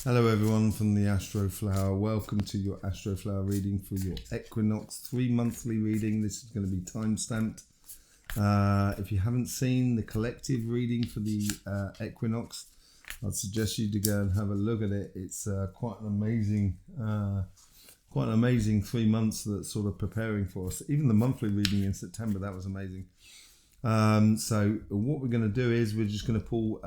Hello everyone from the Astroflower. Welcome to your Astroflower reading for your Equinox 3-monthly reading. This is going to be time stamped. If you haven't seen the collective reading for the Equinox, I'd suggest you to go and have a look at it. It's quite an amazing 3 months that's sort of preparing for us. Even the monthly reading in September, that was amazing. So what we're going to do is we're just going to pull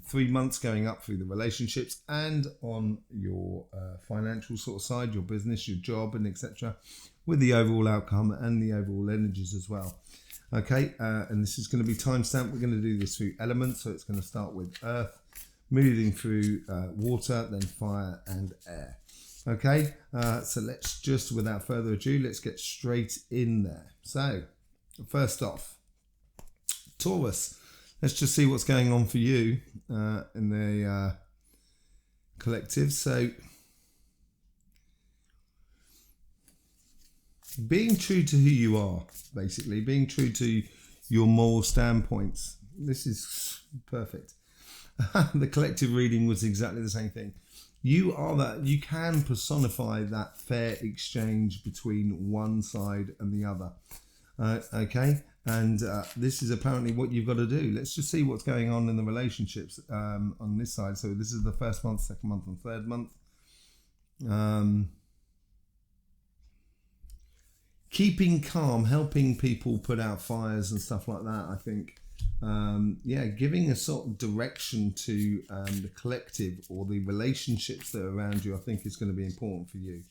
3 months going up through the relationships and on your financial sort of side, your business, your job, and etc., with the overall outcome and the overall energies as well. Okay, and this is going to be time stamped. We're going to do this through elements, so it's going to start with earth, moving through water, then fire and air. Okay, so let's just, without further ado, let's get straight in there. So first off, Taurus, let's just see what's going on for you in the collective. So being true to who you are, basically being true to your moral standpoints. This is perfect. The collective reading was exactly the same thing. You are that, you can personify that fair exchange between one side and the other. Okay, and this is apparently what you've got to do. Let's just see what's going on in the relationships on this side. So this is the first month, second month, and third month. Keeping calm, helping people put out fires and stuff like that, I think. Yeah, giving a sort of direction to the collective or the relationships that are around you, I think is going to be important for you.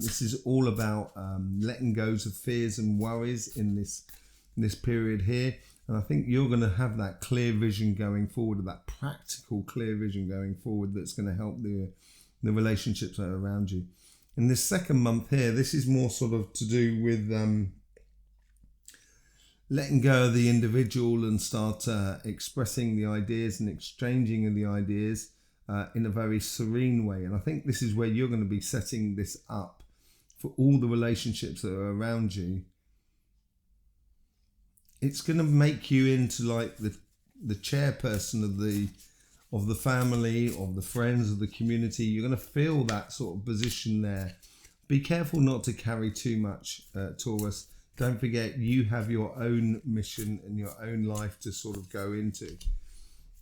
This is all about letting go of fears and worries in this period here, and I think you're going to have that clear vision going forward, that practical clear vision going forward that's going to help the relationships that are around you. In this second month here, this is more sort of to do with letting go of the individual and start expressing the ideas and exchanging of the ideas in a very serene way. And I think this is where you're going to be setting this up for all the relationships that are around you. It's going to make you into like the chairperson of the family, of the friends, of the community. You're going to feel that sort of position there. Be careful not to carry too much, Taurus. Don't forget you have your own mission and your own life to sort of go into.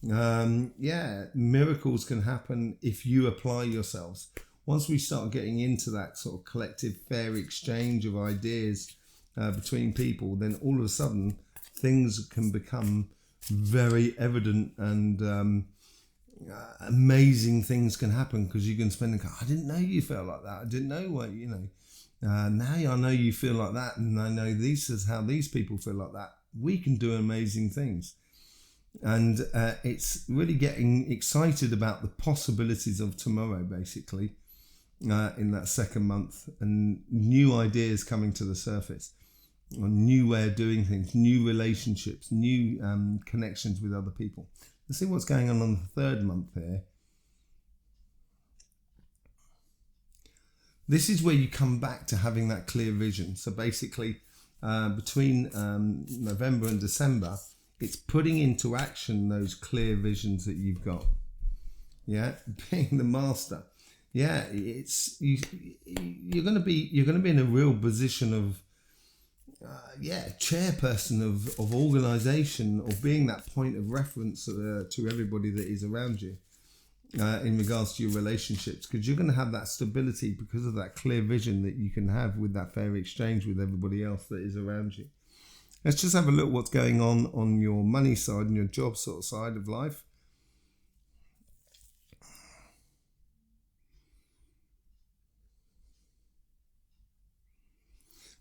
Yeah, miracles can happen if you apply yourselves. Once we start getting into that sort of collective fair exchange of ideas between people, then all of a sudden things can become very evident, and amazing things can happen, because you can spend I didn't know you felt like that. I didn't know what, you know. Now I know you feel like that, and I know this is how these people feel like that. We can do amazing things. And it's really getting excited about the possibilities of tomorrow, basically, in that second month, and new ideas coming to the surface, a new way of doing things, new relationships, new connections with other people. Let's see what's going on the third month here. This is where you come back to having that clear vision. So basically, between November and December, it's putting into action those clear visions that you've got. Yeah, being the master. Yeah, it's you're going to be in a real position of chairperson of organization, or being that point of reference to everybody that is around you in regards to your relationships, because you're going to have that stability because of that clear vision that you can have with that fair exchange with everybody else that is around you. Let's just have a look what's going on your money side and your job sort of side of life.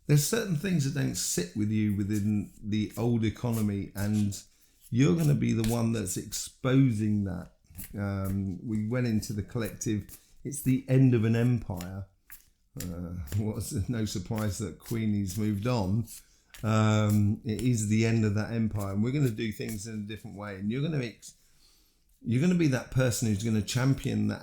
There's certain things that don't sit with you within the old economy, and you're going to be the one that's exposing that. We went into the collective. It's the end of an empire. What's no surprise that Queenie's moved on. It is the end of that empire, and we're going to do things in a different way. And you're going to be that person who's going to champion that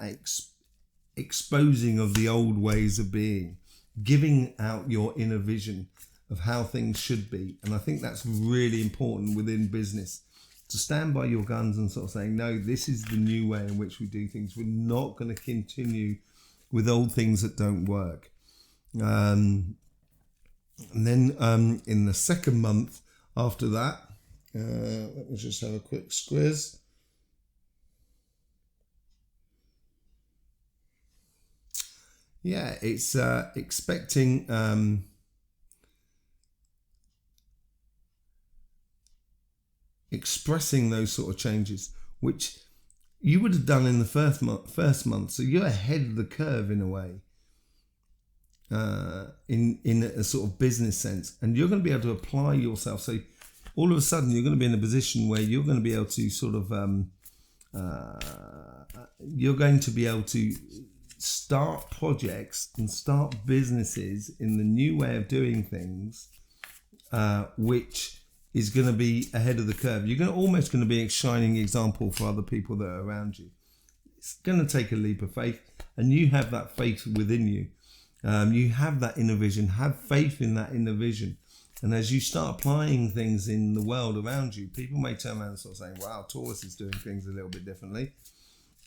exposing of the old ways of being, giving out your inner vision of how things should be. And I think that's really important within business. to stand by your guns and sort of saying, no, this is the new way in which we do things. We're not going to continue with old things that don't work. And then in the second month after that, let me just have a quick squiz. Yeah, it's expecting expressing those sort of changes, which you would have done in the first month. So you're ahead of the curve in a way, in a sort of business sense, and you're going to be able to apply yourself. So all of a sudden you're going to be in a position where you're going to be able to sort of you're going to be able to start projects and start businesses in the new way of doing things, which is going to be ahead of the curve. You're almost going to be a shining example for other people that are around you. It's going to take a leap of faith, and you have that faith within you. You have that inner vision. Have faith in that inner vision. And as you start applying things in the world around you, people may turn around and sort of saying, wow, Taurus is doing things a little bit differently.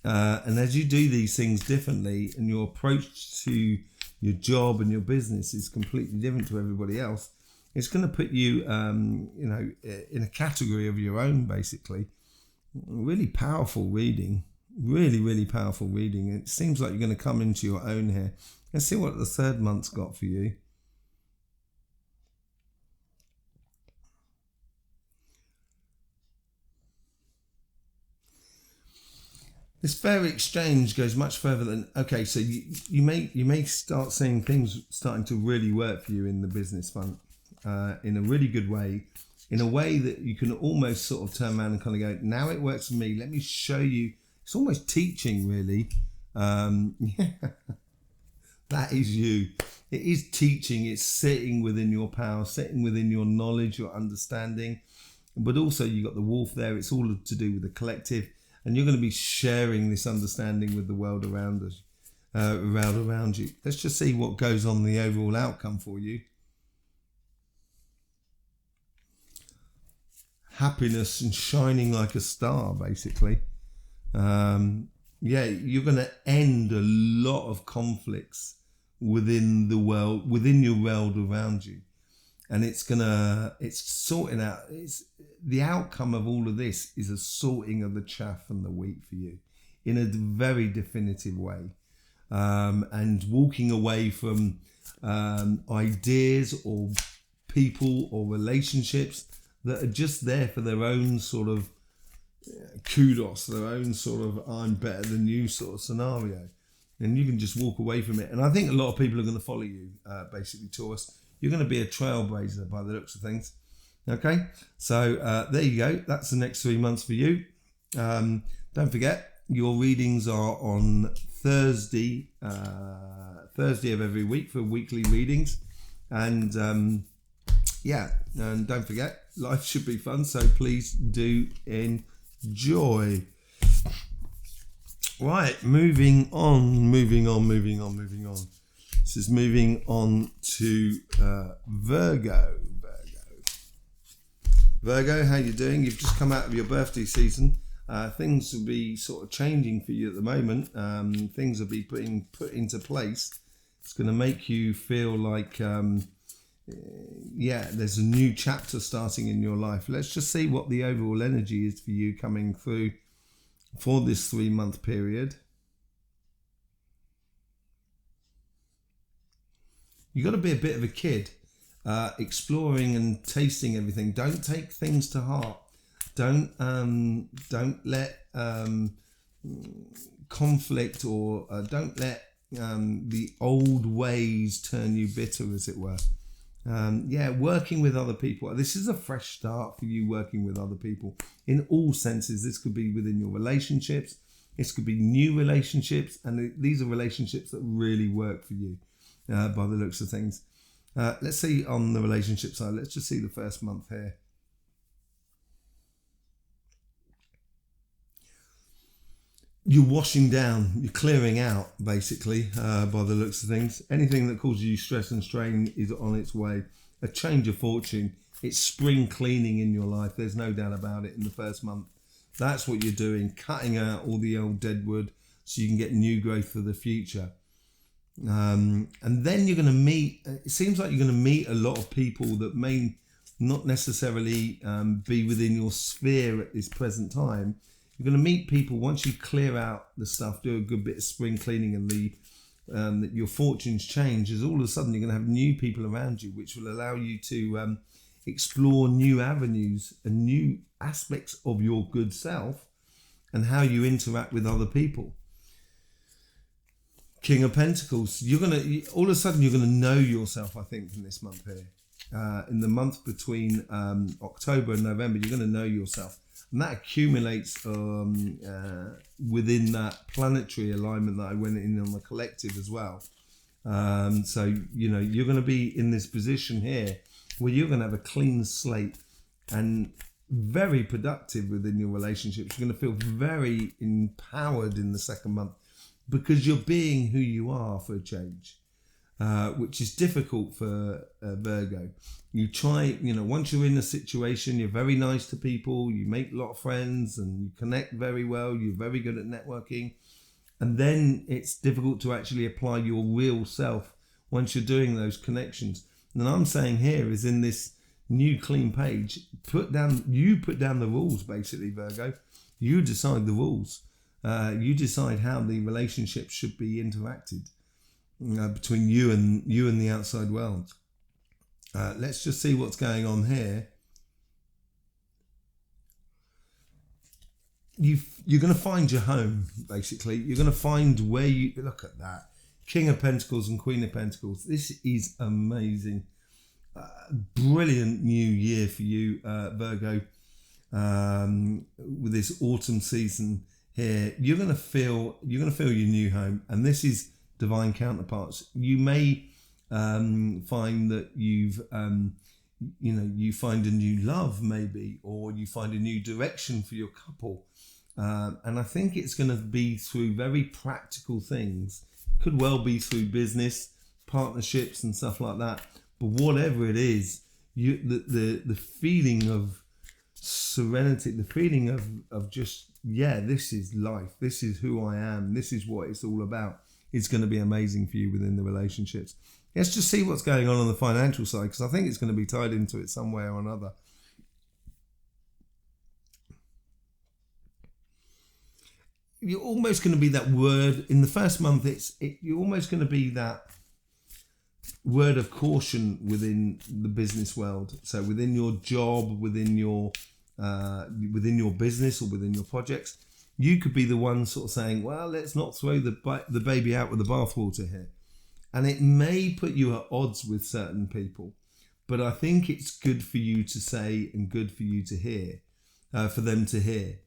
And as you do these things differently, and your approach to your job and your business is completely different to everybody else, it's going to put you, in a category of your own, basically. Really powerful reading. Really, really powerful reading. It seems like you're going to come into your own here. Let's see what the third month's got for you. This fairy exchange goes much further than, okay, so you may start seeing things starting to really work for you in the business front, in a really good way, in a way that you can almost sort of turn around and kind of go, now it works for me, let me show you. It's almost teaching, really. Yeah, that is you. It is teaching. It's sitting within your power, sitting within your knowledge, your understanding, but also you got the wolf there. It's all to do with the collective. And you're going to be sharing this understanding with the world around us, around you. Let's just see what goes on the overall outcome for you. Happiness and shining like a star, basically. Yeah, you're going to end a lot of conflicts within the world, within your world around you. And it's sorting out, the outcome of all of this is a sorting of the chaff and the wheat for you in a very definitive way. And walking away from ideas or people or relationships that are just there for their own sort of kudos, their own sort of I'm better than you sort of scenario. And you can just walk away from it. And I think a lot of people are going to follow you, basically, Taurus. You're going to be a trailblazer by the looks of things. Okay, so there you go. That's the next 3 months for you. Don't forget, your readings are on Thursday of every week for weekly readings. And yeah, and don't forget, life should be fun. So please do enjoy. Right, moving on. This is moving on to Virgo. Virgo, how you doing? You've just come out of your birthday season. Things will be sort of changing for you at the moment. Things will be being put into place. It's going to make you feel like, there's a new chapter starting in your life. Let's just see what the overall energy is for you coming through for this 3 month period. You've got to be a bit of a kid, exploring and tasting everything. Don't take things to heart. Don't let conflict or don't let the old ways turn you bitter, as it were. Working with other people. This is a fresh start for you working with other people in all senses. This could be within your relationships. This could be new relationships. And these are relationships that really work for you by the looks of things. Let's see on the relationship side. Let's just see the first month here. You're washing down, you're clearing out, basically, by the looks of things. Anything that causes you stress and strain is on its way. A change of fortune. It's spring cleaning in your life. There's no doubt about it. In the first month, that's what you're doing, cutting out all the old dead wood so you can get new growth for the future. And then you're going to meet, it seems like you're going to meet a lot of people that may not necessarily be within your sphere at this present time. You're going to meet people once you clear out the stuff, do a good bit of spring cleaning, and that your fortunes change. Is all of a sudden you're going to have new people around you, which will allow you to explore new avenues and new aspects of your good self and how you interact with other people. King of Pentacles, all of a sudden you're going to know yourself, I think, in this month here. In the month between October and November, you're going to know yourself. And that accumulates within that planetary alignment that I went in on the collective as well. So, you're going to be in this position here where you're going to have a clean slate and very productive within your relationships. You're going to feel very empowered in the second month because you're being who you are for a change, which is difficult for Virgo. You try, once you're in a situation, you're very nice to people, you make a lot of friends and you connect very well, you're very good at networking. And then it's difficult to actually apply your real self once you're doing those connections. And I'm saying here is in this new clean page, put down the rules, basically, Virgo. You decide the rules. You decide how the relationship should be interacted between you and the outside world. Let's just see what's going on here. You're going to find your home, basically. You're going to find where you... Look at that. King of Pentacles and Queen of Pentacles. This is amazing. Brilliant new year for you, Virgo. With this autumn season here, you're going to feel your new home, and this is divine counterparts. You may find that you find a new love, maybe, or you find a new direction for your couple. And I think it's going to be through very practical things. Could well be through business, partnerships and stuff like that. But whatever it is, the feeling of serenity, the feeling of just, this is life. This is who I am. This is what it's all about. It's going to be amazing for you within the relationships. Let's just see what's going on the financial side, because I think it's going to be tied into it some way or another. You're almost going to be that word in the first month. You're almost going to be that word of caution within the business world. So within your job, within your business, or within your projects, you could be the one sort of saying, "Well, let's not throw the baby out with the bathwater here." And it may put you at odds with certain people, but I think it's good for you to say and good for you to hear, for them to hear.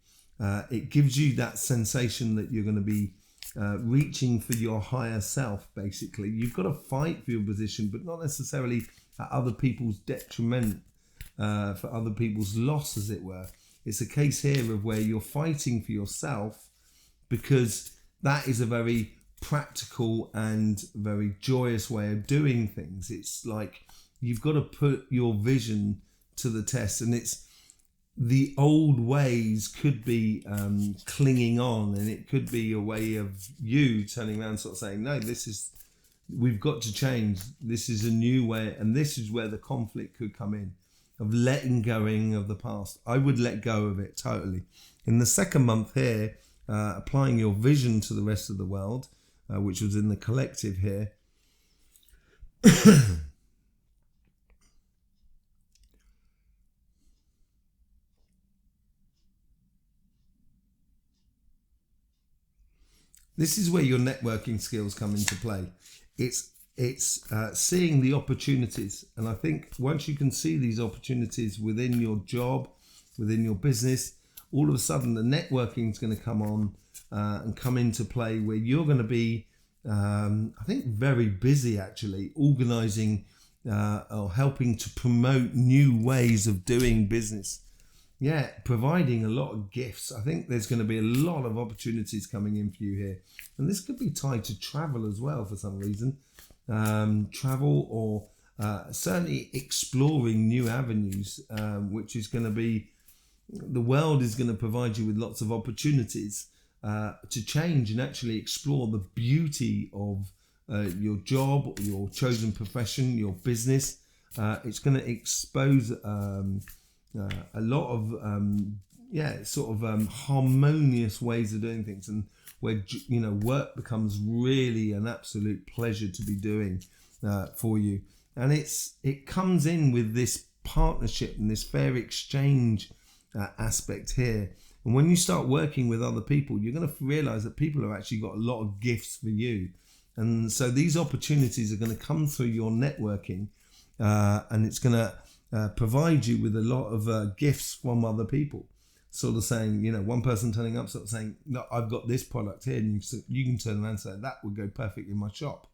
It gives you that sensation that you're going to be reaching for your higher self, basically. You've got to fight for your position, but not necessarily at other people's detriment, for other people's loss, as it were. It's a case here of where you're fighting for yourself, because that is a very practical and very joyous way of doing things. It's like you've got to put your vision to the test, and it's the old ways could be clinging on, and it could be a way of you turning around sort of saying, no, we've got to change. This is a new way, and this is where the conflict could come in, of letting going of the past. I would let go of it totally. In the second month here, applying your vision to the rest of the world, which was in the collective here. This is where your networking skills come into play. It's seeing the opportunities. And I think once you can see these opportunities within your job, within your business, all of a sudden the networking is going to come on and come into play, where you're going to be, I think, very busy actually organising or helping to promote new ways of doing business. Yeah, providing a lot of gifts. I think there's going to be a lot of opportunities coming in for you here. And this could be tied to travel as well for some reason. Travel or certainly exploring new avenues, which is going to be, the world is going to provide you with lots of opportunities to change and actually explore the beauty of your job, your chosen profession, your business. It's going to expose a lot of harmonious ways of doing things, and where work becomes really an absolute pleasure to be doing for you. And it comes in with this partnership and this fair exchange aspect here. And when you start working with other people, you're going to realize that people have actually got a lot of gifts for you. And so these opportunities are going to come through your networking, and it's going to provide you with a lot of gifts from other people. Sort of saying, one person turning up, sort of saying, no, I've got this product here, and you can turn around and say, that would go perfectly in my shop.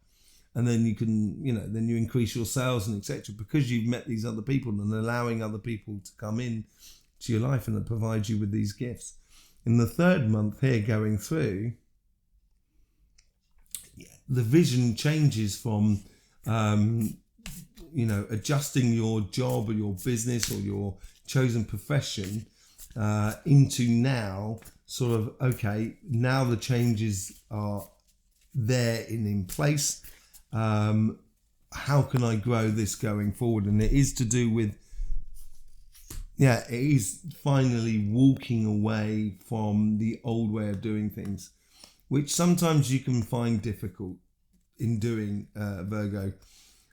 And then you can, then you increase your sales and etc. because you've met these other people and allowing other people to come in to your life and that provide you with these gifts. In the third month here going through, the vision changes from, adjusting your job or your business or your chosen profession into now sort of, okay, now the changes are there and in place. How can I grow this going forward? And it is to do with, it is finally walking away from the old way of doing things, which sometimes you can find difficult in doing, Virgo.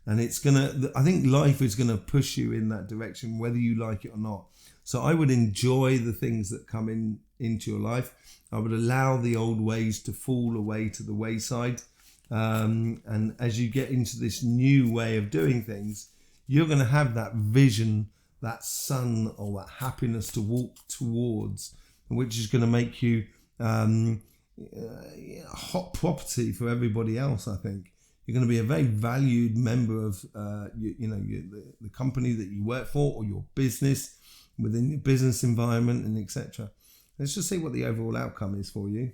And I think life is gonna push you in that direction, whether you like it or not. So I would enjoy the things that come into your life. I would allow the old ways to fall away to the wayside. And as you get into this new way of doing things, you're going to have that vision, that sun or that happiness to walk towards, which is going to make you a hot property for everybody else. I think you're going to be a very valued member of the company that you work for, or your business, within your business environment, and etc. Let's just see what the overall outcome is for you.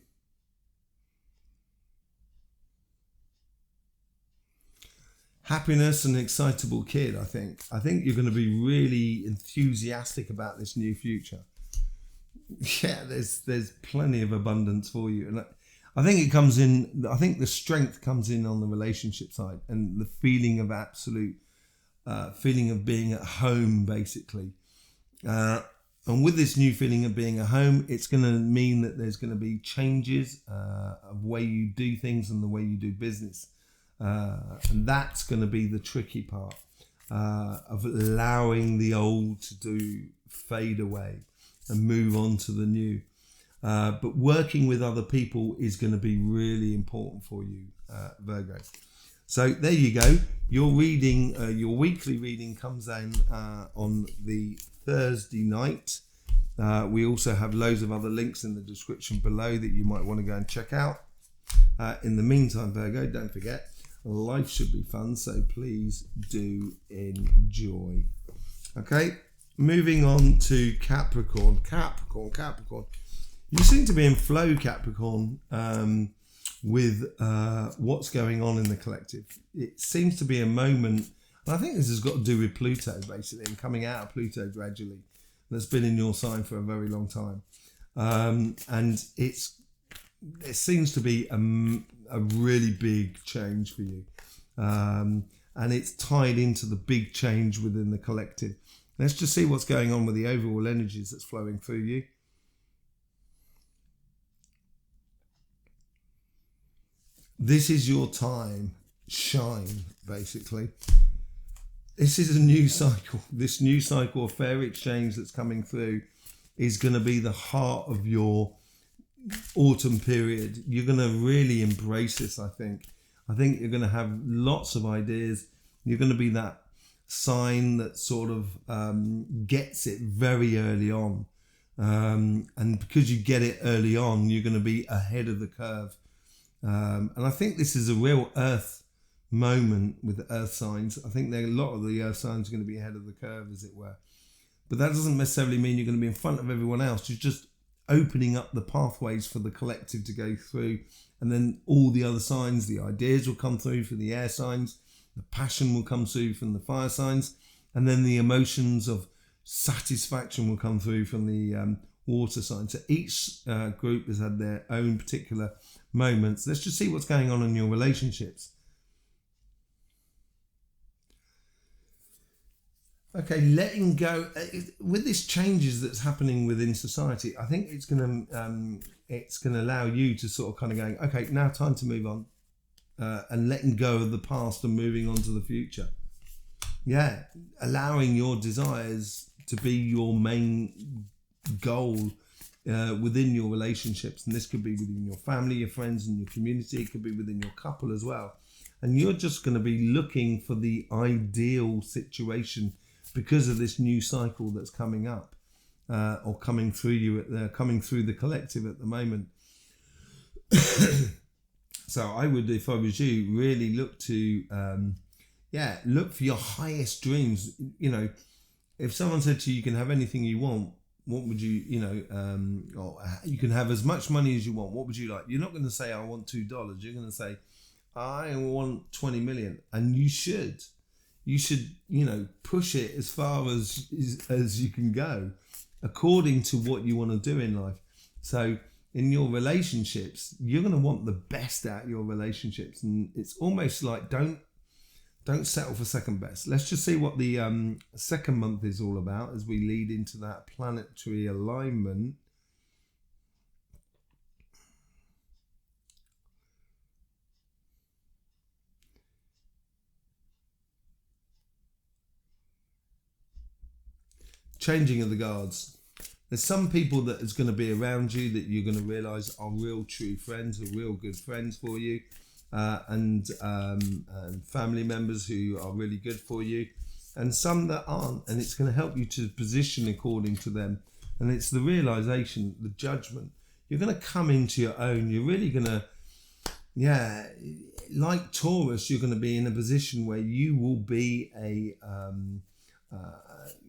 Happiness and excitable kid. I think you're going to be really enthusiastic about this new future. Yeah, there's plenty of abundance for you, and I think it comes in. I think the strength comes in on the relationship side, and the feeling of absolute feeling of being at home, basically. And with this new feeling of being at home, it's going to mean that there's going to be changes of the way you do things and the way you do business. And that's going to be the tricky part of allowing the old to fade away and move on to the new. But working with other people is going to be really important for you, Virgo. So there you go. Your reading, your weekly reading comes in on the Thursday night. We also have loads of other links in the description below that you might want to go and check out. In the meantime, Virgo, don't forget, life should be fun, so please do enjoy. Okay, moving on to Capricorn. Capricorn. You seem to be in flow, Capricorn, with what's going on in the collective. It seems to be a moment, and I think this has got to do with Pluto, basically, and coming out of Pluto gradually. That's been in your sign for a very long time. And it seems to be a really big change for you. And it's tied into the big change within the collective. Let's just see what's going on with the overall energies that's flowing through you. This is your time. Shine, basically. This is a new cycle. This new cycle of fair exchange that's coming through is going to be the heart of your autumn period. You're going to really embrace this, I think. I think you're going to have lots of ideas. You're going to be that sign that sort of gets it very early on. And because you get it early on, you're going to be ahead of the curve. And I think this is a real earth moment with the earth signs. I think a lot of the earth signs are going to be ahead of the curve, as it were. But that doesn't necessarily mean you're going to be in front of everyone else. You're just opening up the pathways for the collective to go through. And then all the other signs, the ideas will come through for the air signs. The passion will come through from the fire signs, and then the emotions of satisfaction will come through from the water signs. So each group has had their own particular moments. Let's just see what's going on in your relationships. Okay, letting go with this changes that's happening within society. I think it's going to allow you to sort of kind of going, okay, now time to move on, and letting go of the past and moving on to the future. Yeah, allowing your desires to be your main goal within your relationships, and this could be within your family, your friends, and your community. It could be within your couple as well. And you're just going to be looking for the ideal situation because of this new cycle that's coming up, or coming through you, coming through the collective at the moment. So I would, if I was you, really look to, look for your highest dreams. You know, if someone said to you, you can have anything you want, what would you, or you can have as much money as you want, what would you like? You're not going to say, I want $2. You're going to say, I want 20 million. And you should, push it as far as you can go according to what you want to do in life. So in your relationships, you're going to want the best out of your relationships. And it's almost like, don't settle for second best. Let's just see what the second month is all about as we lead into that planetary alignment. Changing of the guards. There's some people that is going to be around you that you're going to realise are real true friends, are real good friends for you. And family members who are really good for you, and some that aren't, and it's going to help you to position according to them. And it's the realization, the judgment. You're going to come into your own. You're really going to, like Taurus, you're going to be in a position where you will be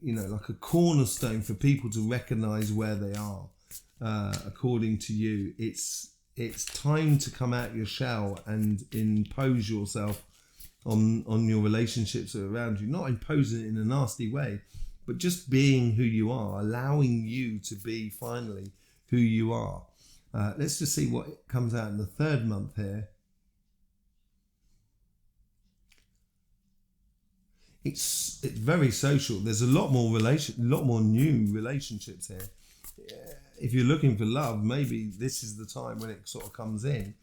like a cornerstone for people to recognize where they are. According to you, it's time to come out your shell and impose yourself on your relationships around you. Not imposing it in a nasty way, but just being who you are, allowing you to be finally who you are. Let's just see what comes out in the third month here. It's very social. There's a lot more new relationships here. If you're looking for love, maybe this is the time when it sort of comes in.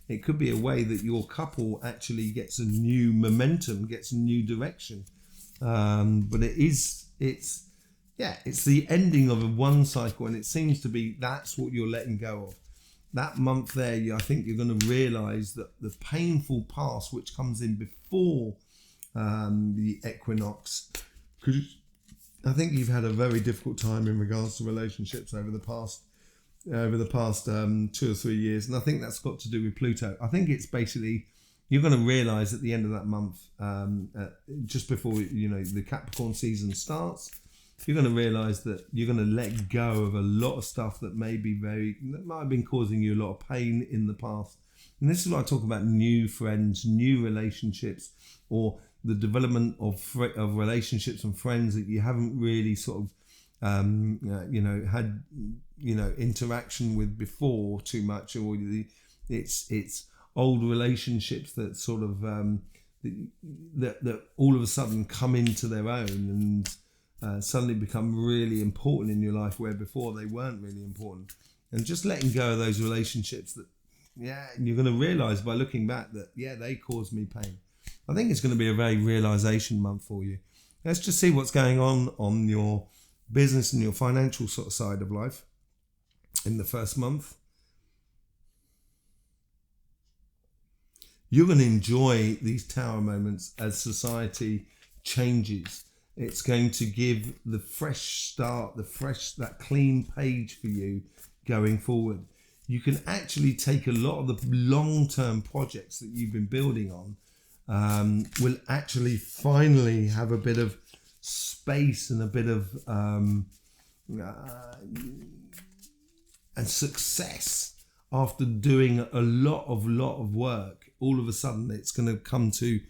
It could be a way that your couple actually gets a new momentum, gets a new direction. But it's the ending of one cycle, and it seems to be that's what you're letting go of. That month there, I think you're going to realise that the painful past, which comes in before the equinox, because I think you've had a very difficult time in regards to relationships over the past 2 or 3 years, and I think that's got to do with Pluto. I think it's basically you're going to realise at the end of that month, just before the Capricorn season starts, you're going to realise that you're going to let go of a lot of stuff that might have been causing you a lot of pain in the past. And this is what I talk about: new friends, new relationships, or the development of relationships and friends that you haven't really sort of had interaction with before too much, or it's old relationships that sort of that all of a sudden come into their own and suddenly become really important in your life, where before they weren't really important. And just letting go of those relationships that you're going to realize by looking back that they caused me pain. I think it's going to be a very realization month for you. Let's just see what's going on your business and your financial sort of side of life in the first month. You're going to enjoy these tower moments as society changes. It's going to give the fresh start, that clean page for you going forward. You can actually take a lot of the long-term projects that you've been building on, will actually finally have a bit of space and a bit of and success after doing a lot of work. All of a sudden, it's going to come to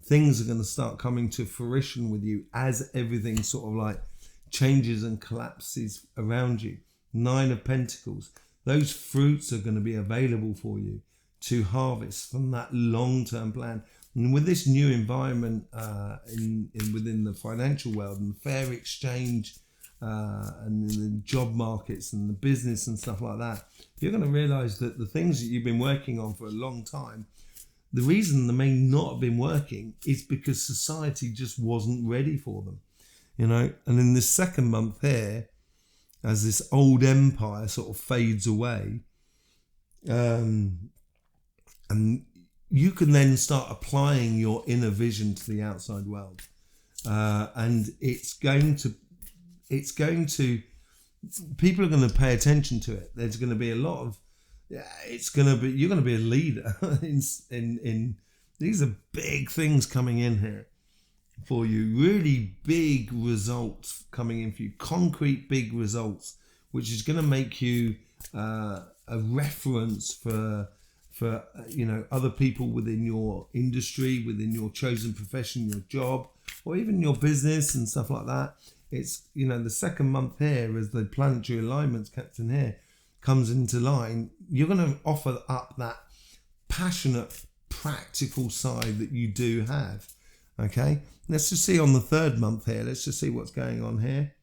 things are going to start coming to fruition with you as everything sort of like changes and collapses around you. 9 of Pentacles. Those fruits are going to be available for you to harvest from that long-term plan. And with this new environment within the financial world and fair exchange and the job markets and the business and stuff like that, you're going to realize that the things that you've been working on for a long time, the reason they may not have been working is because society just wasn't ready for them, you know. And in this second month here, as this old empire sort of fades away, and you can then start applying your inner vision to the outside world, and it's going to people are going to pay attention to it. There's going to be a lot of you're going to be a leader in these are big things coming in here for you, really big results coming in for you, concrete big results, which is going to make you a reference for you know, other people within your industry, within your chosen profession, your job, or even your business and stuff like that. It's, you know, the second month here, as the planetary alignments captain here comes into line, you're going to offer up that passionate, practical side that you do have. Okay, let's just see on the third month here. Let's just see what's going on here.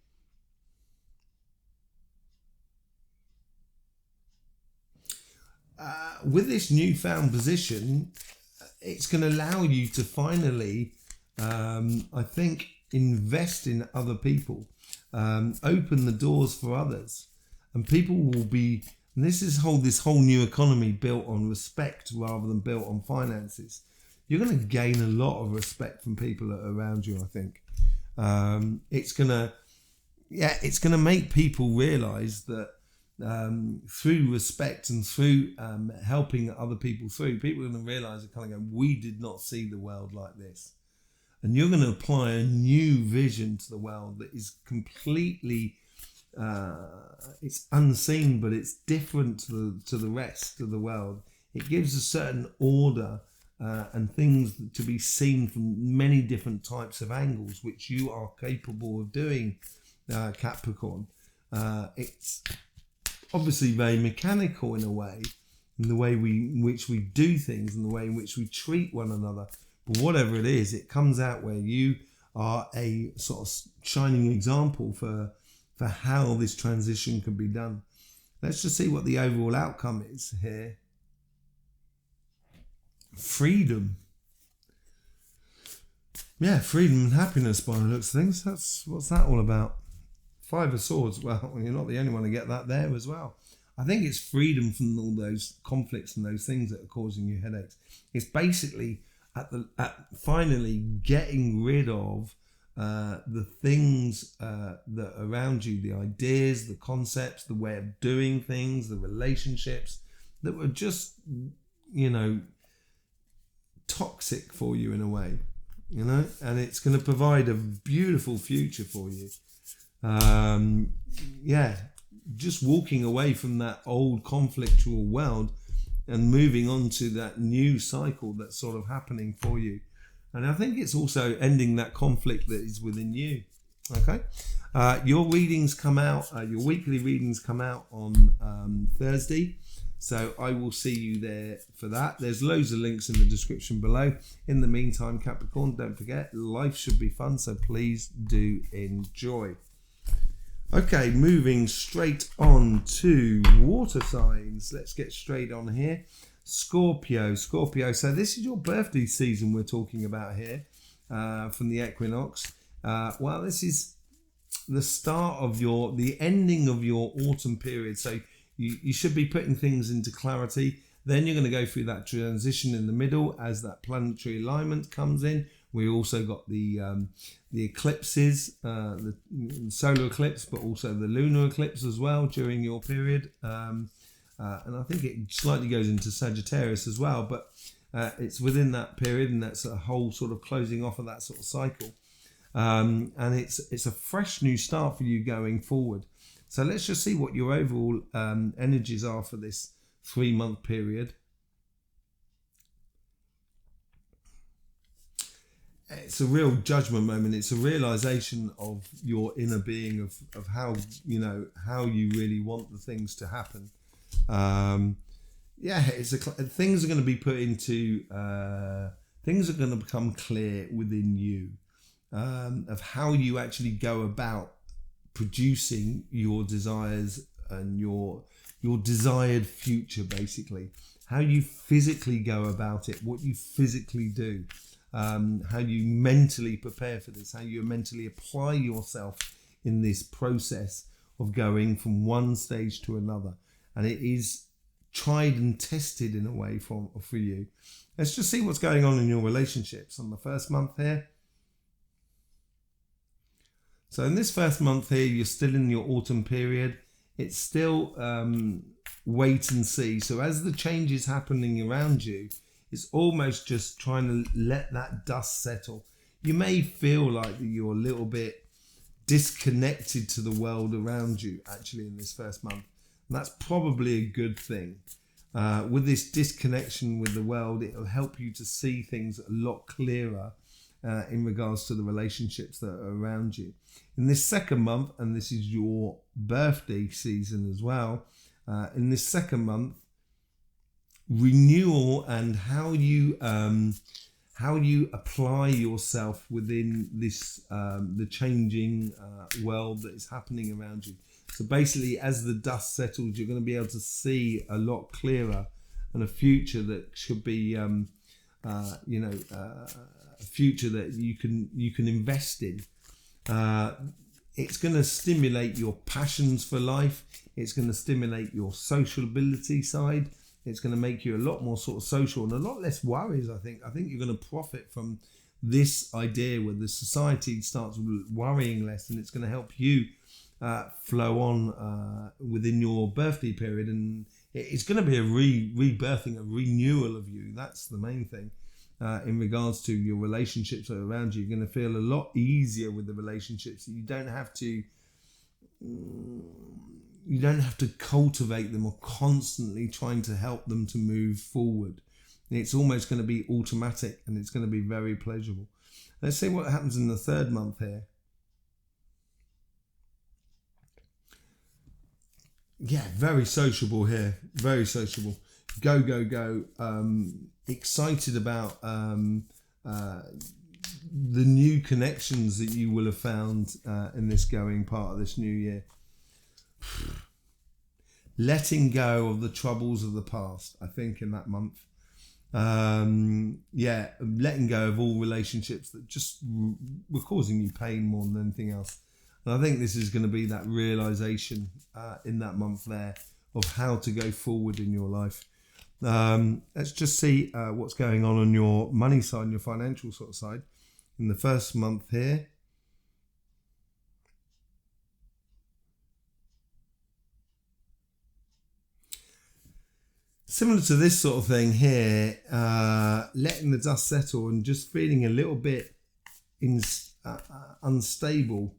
With this newfound position, it's going to allow you to finally, I think, invest in other people, open the doors for others, and people will be. And this whole new economy built on respect rather than built on finances. You're going to gain a lot of respect from people around you. I think it's going to make people realise that. Through respect and through helping other people through, people are going to realise and kind of go, we did not see the world like this. And you're going to apply a new vision to the world that is completely, it's unseen, but it's different to the rest of the world. It gives a certain order and things to be seen from many different types of angles, which you are capable of doing, Capricorn. It's obviously very mechanical in a way, in the way in which we do things and the way in which we treat one another. But whatever it is, it comes out where you are a sort of shining example for how this transition can be done. Let's just see what the overall outcome is here. Freedom. Yeah, freedom and happiness by the looks of things. What's that all about? 5 of Swords. Well, you're not the only one to get that there as well. I think it's freedom from all those conflicts and those things that are causing you headaches. It's basically at finally getting rid of the things that are around you, the ideas, the concepts, the way of doing things, the relationships that were just, you know, toxic for you in a way, you know, and it's going to provide a beautiful future for you. Just walking away from that old conflictual world and moving on to that new cycle that's sort of happening for you. And I think it's also ending that conflict that is within you. Okay. Your readings come out, your weekly readings come out on Thursday. So I will see you there for that. There's loads of links in the description below. In the meantime, Capricorn, don't forget, life should be fun. So please do enjoy. Okay, moving straight on to water signs. Let's get straight on here. Scorpio. So this is your birthday season we're talking about here from the Equinox. Well, this is the start of the ending of your autumn period. So you should be putting things into clarity. Then you're going to go through that transition in the middle as that planetary alignment comes in. We also got the eclipses, the solar eclipse, but also the lunar eclipse as well during your period. And I think it slightly goes into Sagittarius as well, but it's within that period, and that's a whole sort of closing off of that sort of cycle. And it's a fresh new start for you going forward. So let's just see what your overall energies are for this 3-month period. it's a real judgment moment. It's a realization of your inner being, of how, you know, how you really want the things to happen. Things are going to be put into, things are going to become clear within you, of how you actually go about producing your desires and your desired future, basically. How you physically go about it, what you physically do, how you mentally prepare for this, how you mentally apply yourself in this process of going from one stage to another. And it is tried and tested in a way for you. Let's just see what's going on in your relationships on the first month here. So in this first month here, you're still in your autumn period. It's still wait and see. So as the changes happening around you, it's almost just trying to let that dust settle. You may feel like you're a little bit disconnected to the world around you, actually, in this first month. And that's probably a good thing. With this disconnection with the world, it'll help you to see things a lot clearer in regards to the relationships that are around you. In this second month, and this is your birthday season as well, in this second month, renewal and how you apply yourself within this the changing world that is happening around you. So basically, as the dust settles, you're going to be able to see a lot clearer, and a future that should be a future that you can invest in. It's going to stimulate your passions for life. It's going to stimulate your sociability side. It's going to make you a lot more sort of social and a lot less worries, I think. I think you're going to profit from this idea where the society starts worrying less, and it's going to help you flow on within your birthday period. And it's going to be a rebirthing, a renewal of you. That's the main thing. In regards to your relationships around you, you're going to feel a lot easier with the relationships. You don't have to cultivate them or constantly trying to help them to move forward. It's almost going to be automatic, and it's going to be very pleasurable. Let's see what happens in the third month here. Yeah, very sociable here. Very sociable. Go, go, go. Excited about the new connections that you will have found in this going part of this new year. Letting go of the troubles of the past, I think, in that month. Letting go of all relationships that just were causing you pain more than anything else. And I think this is going to be that realization in that month there of how to go forward in your life. Let's just see what's going on your money side and your financial sort of side in the first month here. Similar to this sort of thing here, letting the dust settle and just feeling a little bit unstable,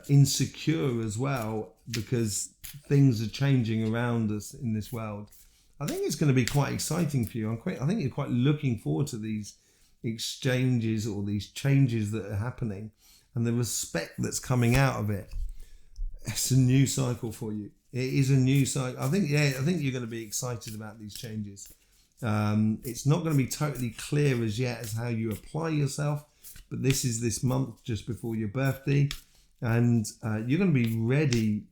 insecure as well, because things are changing around us in this world. I think it's going to be quite exciting for you. I think you're quite looking forward to these exchanges or these changes that are happening and the respect that's coming out of it. It's a new cycle for you. It is a new cycle. I think you're going to be excited about these changes. It's not going to be totally clear as yet as how you apply yourself, but this is this month just before your birthday, and you're going to be ready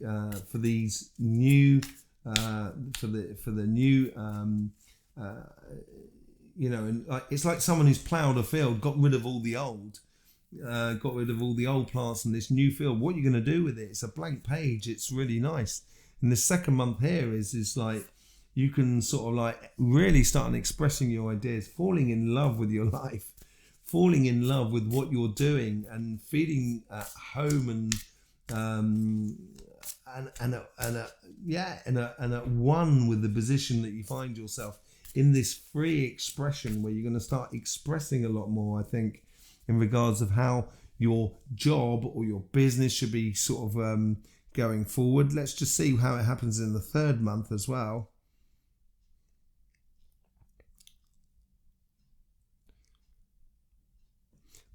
for these new, for the new, and it's like someone who's ploughed a field, got rid of all the old. Plants in this new field. What you're going to do with it? It's a blank page. It's really nice. And the second month here is like you can sort of like really start expressing your ideas, falling in love with your life, falling in love with what you're doing, and feeling at home and at one with the position that you find yourself in, this free expression where you're going to start expressing a lot more, I think, in regards of how your job or your business should be sort of going forward. Let's just see how it happens in the third month as well.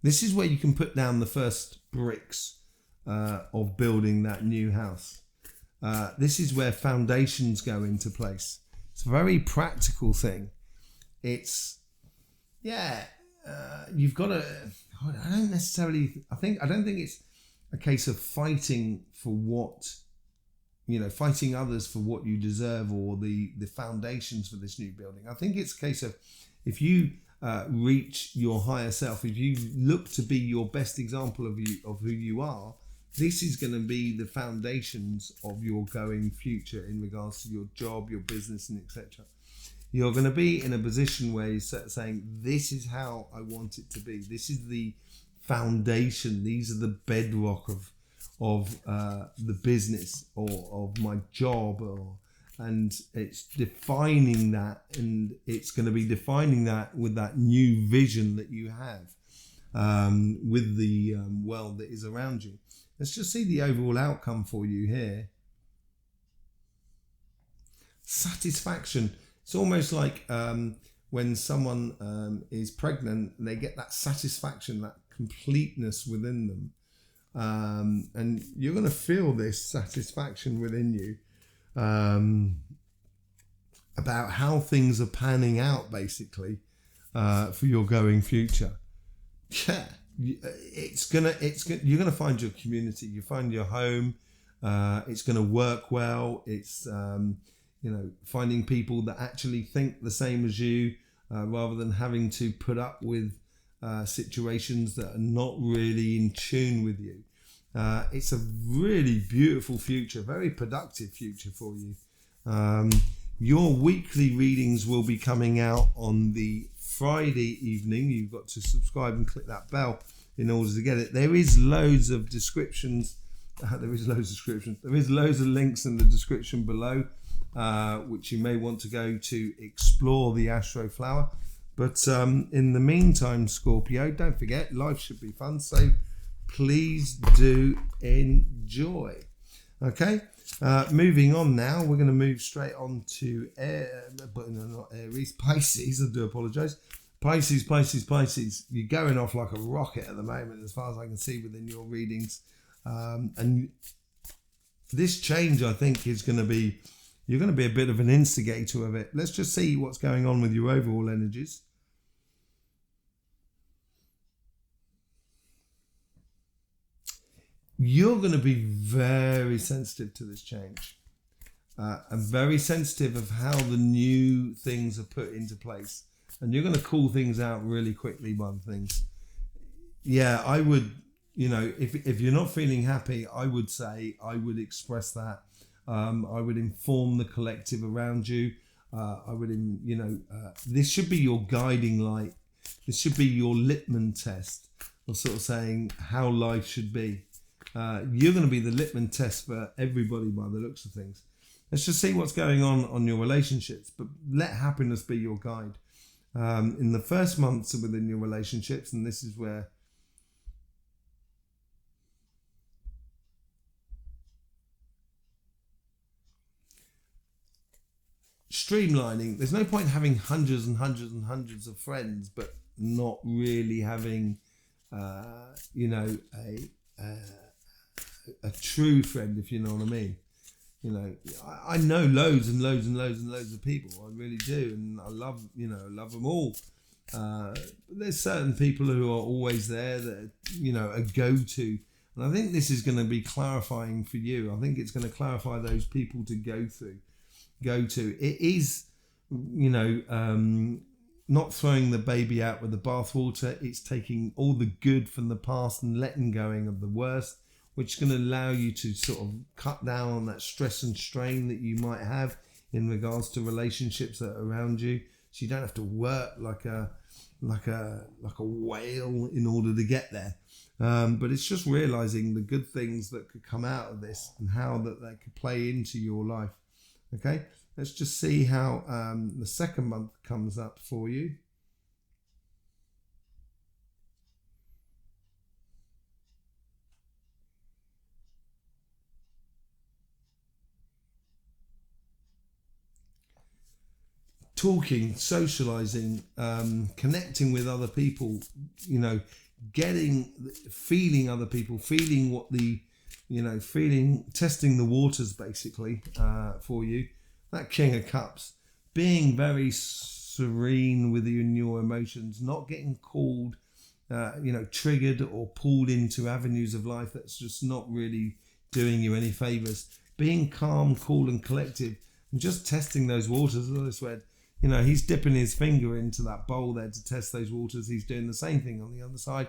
This is where you can put down the first bricks of building that new house. This is where foundations go into place. It's a very practical thing. It's, you've got to, I don't think it's a case of fighting for what, fighting others for what you deserve, or the foundations for this new building. I think it's a case of, if you reach your higher self, if you look to be your best example of who you are, this is going to be the foundations of your going future in regards to your job, your business, and etc. You're going to be in a position where you're saying, this is how I want it to be. This is the foundation. These are the bedrock of the business or of my job, and it's defining that, and it's going to be defining that with that new vision that you have with the world that is around you. Let's just see the overall outcome for you here. Satisfaction. It's almost like when someone is pregnant, they get that satisfaction, that completeness within them. And you're going to feel this satisfaction within you about how things are panning out, basically, for your going future. Yeah. You're gonna find your community, you find your home, it's gonna work well. It's finding people that actually think the same as you, rather than having to put up with situations that are not really in tune with you. It's a really beautiful future, very productive future for you. Your weekly readings will be coming out on the Friday evening. You've got to subscribe and click that bell in order to get it. There is loads of descriptions. There is loads of links in the description below, which you may want to go to explore the Astroflower. But in the meantime, Scorpio, don't forget, life should be fun. So please do enjoy. Okay. Moving on now, we're going to move straight on to Pisces. I do apologise. Pisces. You're going off like a rocket at the moment, as far as I can see within your readings. And this change, I think, you're going to be a bit of an instigator of it. Let's just see what's going on with your overall energies. You're going to be very sensitive to this change, and very sensitive of how the new things are put into place, and you're going to call things out really quickly on things. Yeah, I would, if you're not feeling happy, I would say, I would express that. I would inform the collective around you. This should be your guiding light. This should be your litmus test of sort of saying how life should be. You're going to be the litmus test for everybody by the looks of things. Let's just see what's going on your relationships, but let happiness be your guide. In the first months within your relationships, and this is where streamlining. There's no point having hundreds and hundreds and hundreds of friends, but not really having, a true friend, if you know what I mean. I know loads and loads and loads and loads of people. I really do, and I love them all. But there's certain people who are always there that a go-to, and I think this is going to be clarifying for you. I think it's going to clarify those people to go to. It is, not throwing the baby out with the bathwater. It's taking all the good from the past and letting going of the worst, which is going to allow you to sort of cut down on that stress and strain that you might have in regards to relationships that are around you. So you don't have to work like a whale in order to get there. But it's just realizing the good things that could come out of this and how that they could play into your life. Okay, let's just see how the second month comes up for you. Talking, socializing, connecting with other people, feeling other people, feeling what testing the waters basically for you. That King of Cups, being very serene with you and your emotions, not getting called, triggered or pulled into avenues of life that's just not really doing you any favors. Being calm, cool and collective and just testing those waters. As I said, he's dipping his finger into that bowl there to test those waters. He's doing the same thing on the other side.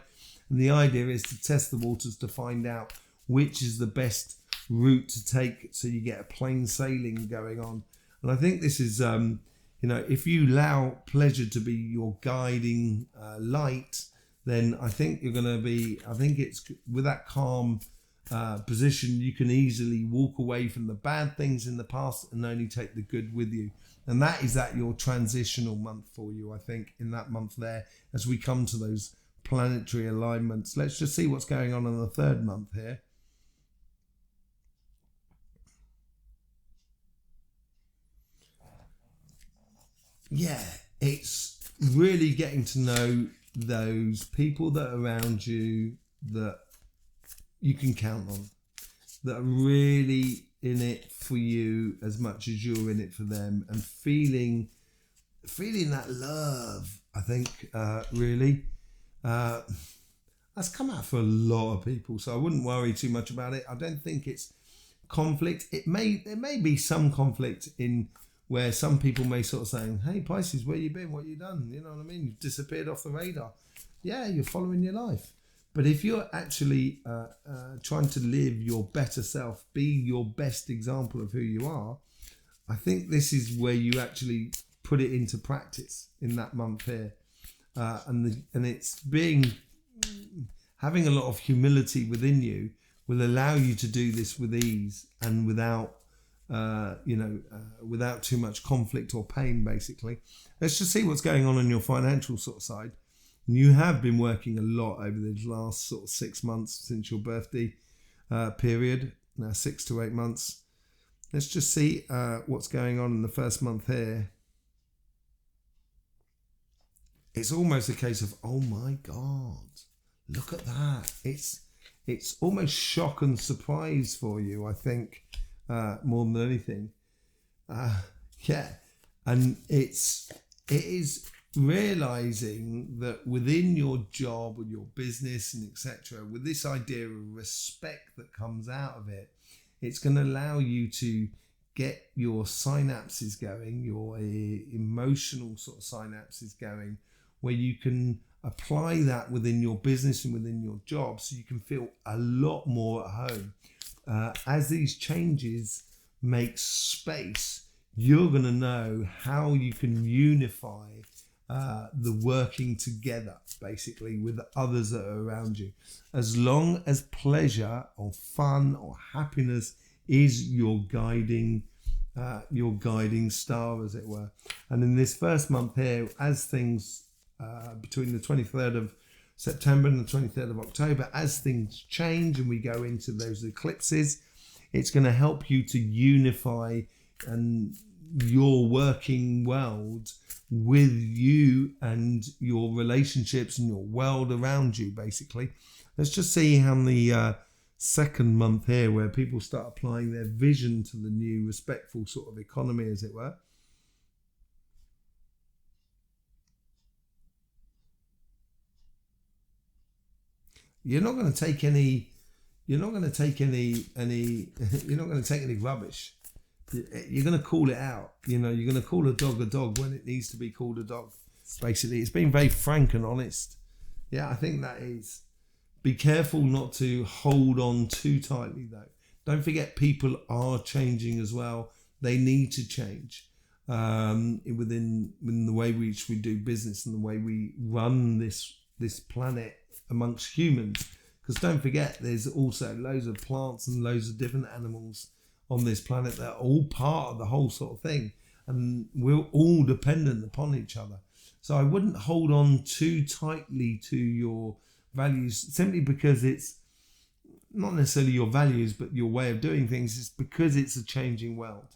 And the idea is to test the waters to find out which is the best route to take so you get a plain sailing going on. And I think this is, if you allow pleasure to be your guiding light, then I think it's with that calm position, you can easily walk away from the bad things in the past and only take the good with you. And that is your transitional month for you, I think, in that month there, as we come to those planetary alignments. Let's just see what's going on in the third month here. Yeah, it's really getting to know those people that are around you that you can count on, that are really in it for you as much as you're in it for them, and feeling that love. I think really that's come out for a lot of people, so I wouldn't worry too much about it. I don't think it's conflict. There may be some conflict in where some people may sort of saying, hey Pisces, where you been, what you done, you know what I mean, you've disappeared off the radar. Yeah, you're following your life. But if you're actually trying to live your better self, be your best example of who you are, I think this is where you actually put it into practice in that month here. And it's having a lot of humility within you will allow you to do this with ease and without too much conflict or pain, basically. Let's just see what's going on your financial sort of side. You have been working a lot over the last sort of 6 months since your birthday period, now 6 to 8 months. Let's just see what's going on in the first month here. It's almost a case of, oh my God, look at that. It's almost shock and surprise for you, I think, more than anything. And it is realizing that within your job or your business and etc., with this idea of respect that comes out of it, it's going to allow you to get your synapses going, your emotional sort of synapses going, where you can apply that within your business and within your job, so you can feel a lot more at home. As these changes make space, you're going to know how you can unify the working together, basically, with the others that are around you. As long as pleasure or fun or happiness is your guiding star, as it were. And in this first month here, as things between the 23rd of September and the 23rd of October, as things change and we go into those eclipses, it's going to help you to unify and your working world with you and your relationships and your world around you, basically. Let's just see how the second month here, where people start applying their vision to the new respectful sort of economy, as it were. You're not going to take any rubbish. You're going to call it out. You're going to call a dog when it needs to be called a dog. Basically, it's been very frank and honest. Yeah, I think that is. Be careful not to hold on too tightly, though. Don't forget, people are changing as well. They need to change within the way which we do business and the way we run this planet amongst humans. Because don't forget, there's also loads of plants and loads of different animals on this planet that are all part of the whole sort of thing, and we're all dependent upon each other. So I wouldn't hold on too tightly to your values simply because it's not necessarily your values but your way of doing things. It's because it's a changing world.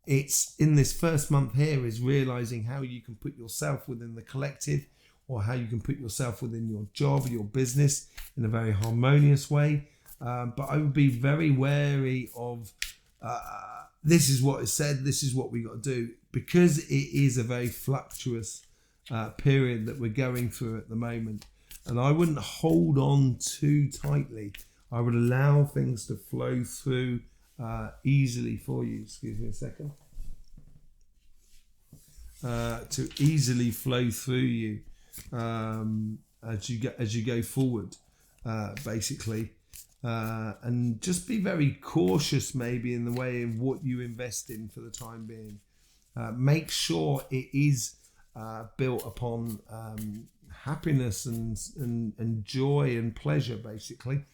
It's in this first month here is realizing how you can put yourself within the collective or how you can put yourself within your job, your business in a very harmonious way. But I would be very wary of this is what is said, this is what we got to do, because it is a very fluctuous period that we're going through at the moment. And I wouldn't hold on too tightly. I would allow things to flow through easily for you. Excuse me a second. To easily flow through you as you go forward, basically. And just be very cautious maybe in the way of what you invest in for the time being. Make sure it is built upon happiness and joy and pleasure, basically,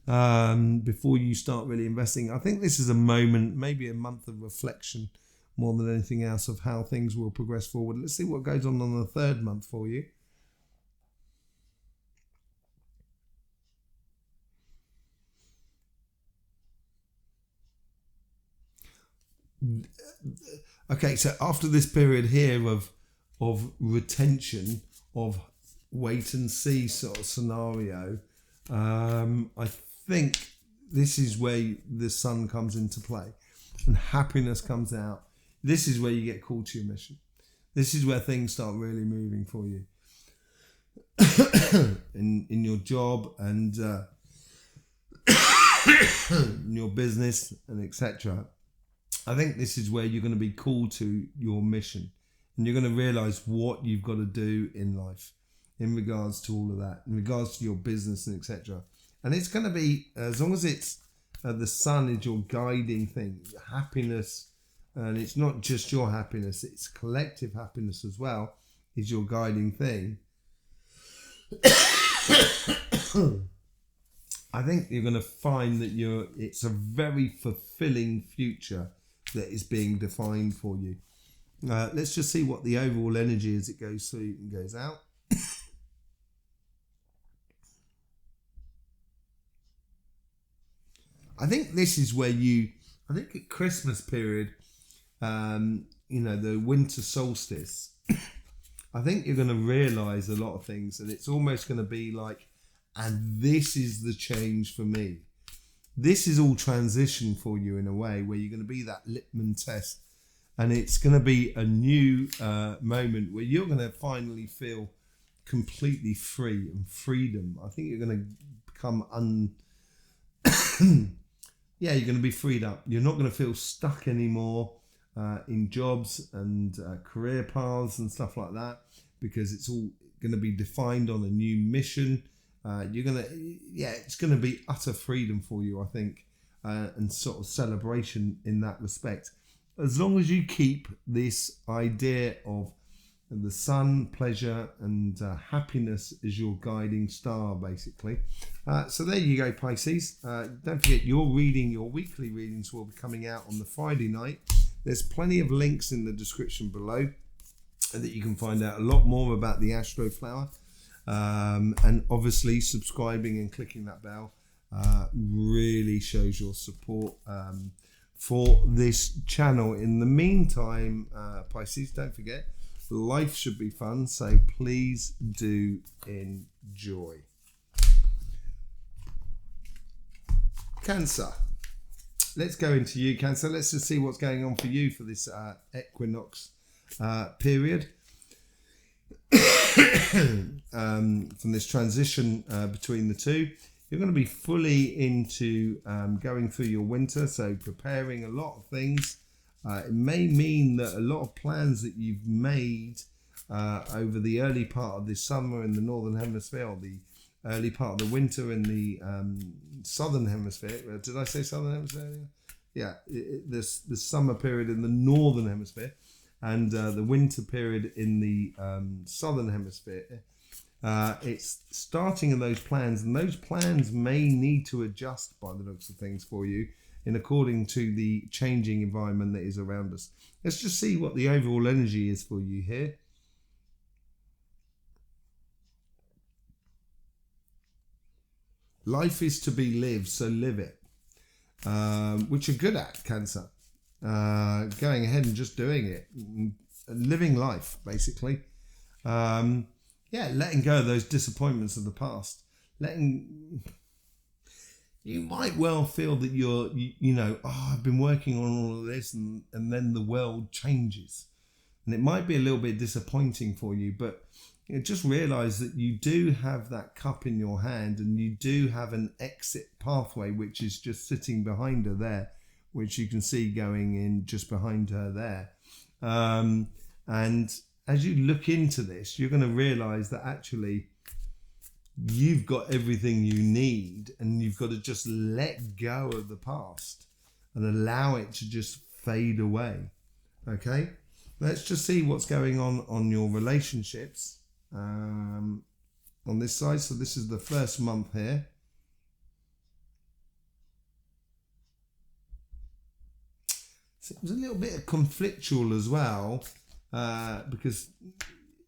before you start really investing. I think this is a moment, maybe a month of reflection more than anything else, of how things will progress forward. Let's see what goes on the third month for you. Okay, so after this period here of retention, of wait and see sort of scenario, I think this is where the sun comes into play and happiness comes out. This is where you get called to your mission. This is where things start really moving for you in your job and in your business and etc. I think this is where you're going to be called to your mission, and you're going to realize what you've got to do in life in regards to all of that, in regards to your business and etc. And it's going to be, as long as it's the sun is your guiding thing, happiness, and it's not just your happiness, it's collective happiness as well, is your guiding thing. I think you're going to find that it's a very fulfilling future that is being defined for you. Let's just see what the overall energy as it goes through and goes out. I think this is where I think at Christmas period, the winter solstice, I think you're going to realize a lot of things, and it's almost going to be like, and this is the change for me. This is all transition for you in a way where you're going to be that litmus test, and it's going to be a new moment where you're going to finally feel completely free and freedom. I think you're going to become you're going to be freed up. You're not going to feel stuck anymore in jobs and career paths and stuff like that, because it's all going to be defined on a new mission. It's going to be utter freedom for you, I think, and sort of celebration in that respect. As long as you keep this idea of the sun, pleasure, and happiness as your guiding star, basically. So there you go, Pisces. Don't forget your weekly readings will be coming out on the Friday night. There's plenty of links in the description below that you can find out a lot more about the Astroflower. And obviously subscribing and clicking that bell really shows your support for this channel. In the meantime, Pisces, don't forget, life should be fun, so please do enjoy. Cancer. Let's go into you, Cancer. Let's just see what's going on for you for this equinox period. From this transition between the two, you're going to be fully into going through your winter, so preparing a lot of things. It may mean that a lot of plans that you've made over the early part of this summer in the northern hemisphere, or the early part of the winter in the southern hemisphere. Did I say southern hemisphere? Yeah, the summer period in the northern hemisphere, and the winter period in the southern hemisphere. It's starting of those plans, and those plans may need to adjust by the looks of things for you in according to the changing environment that is around us. Let's just see what the overall energy is for you here. Life is to be lived, so live it. Which you're good at, Cancer. Going ahead and just doing it. Living life, basically. letting go of those disappointments of the past. You might well feel that you know, I've been working on all of this, and then the world changes. And it might be a little bit disappointing for you, but just realize that you do have that cup in your hand, and you do have an exit pathway, which is just sitting behind her there, which you can see going in just behind her there. And as you look into this, you're going to realize that actually you've got everything you need, and you've got to just let go of the past and allow it to just fade away. Okay, let's just see what's going on your relationships on this side. So this is the first month here. So it was a little bit conflictual as well, because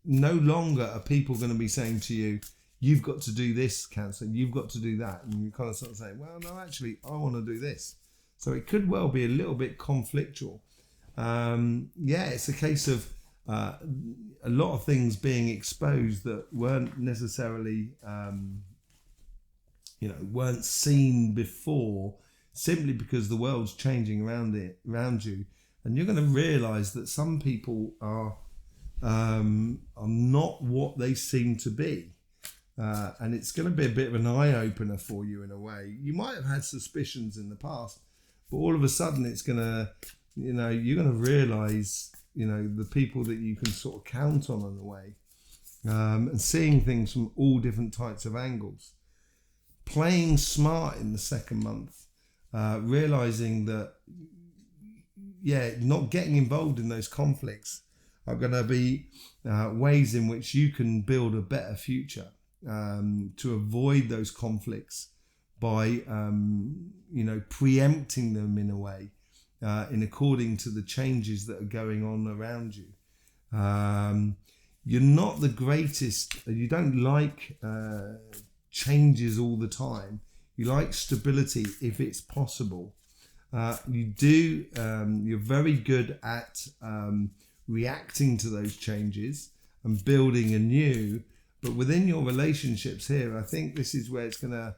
no longer are people going to be saying to you, you've got to do this, Cancer, you've got to do that. And you kind of sort of say, well, no, actually, I want to do this. So it could well be a little bit conflictual. It's a case of a lot of things being exposed that weren't necessarily, weren't seen before, simply because the world's changing around you. And you're going to realize that some people are not what they seem to be. And it's going to be a bit of an eye-opener for you in a way. You might have had suspicions in the past, but all of a sudden it's going to, you're going to realize, the people that you can sort of count on in a way, and seeing things from all different types of angles. Playing smart in the second month, realizing that, not getting involved in those conflicts are going to be ways in which you can build a better future. To avoid those conflicts by, preempting them in a way, in according to the changes that are going on around you. You're not the greatest, you don't like changes all the time. You like stability if it's possible. You're very good at reacting to those changes and building anew. But within your relationships here, I think this is where it's going to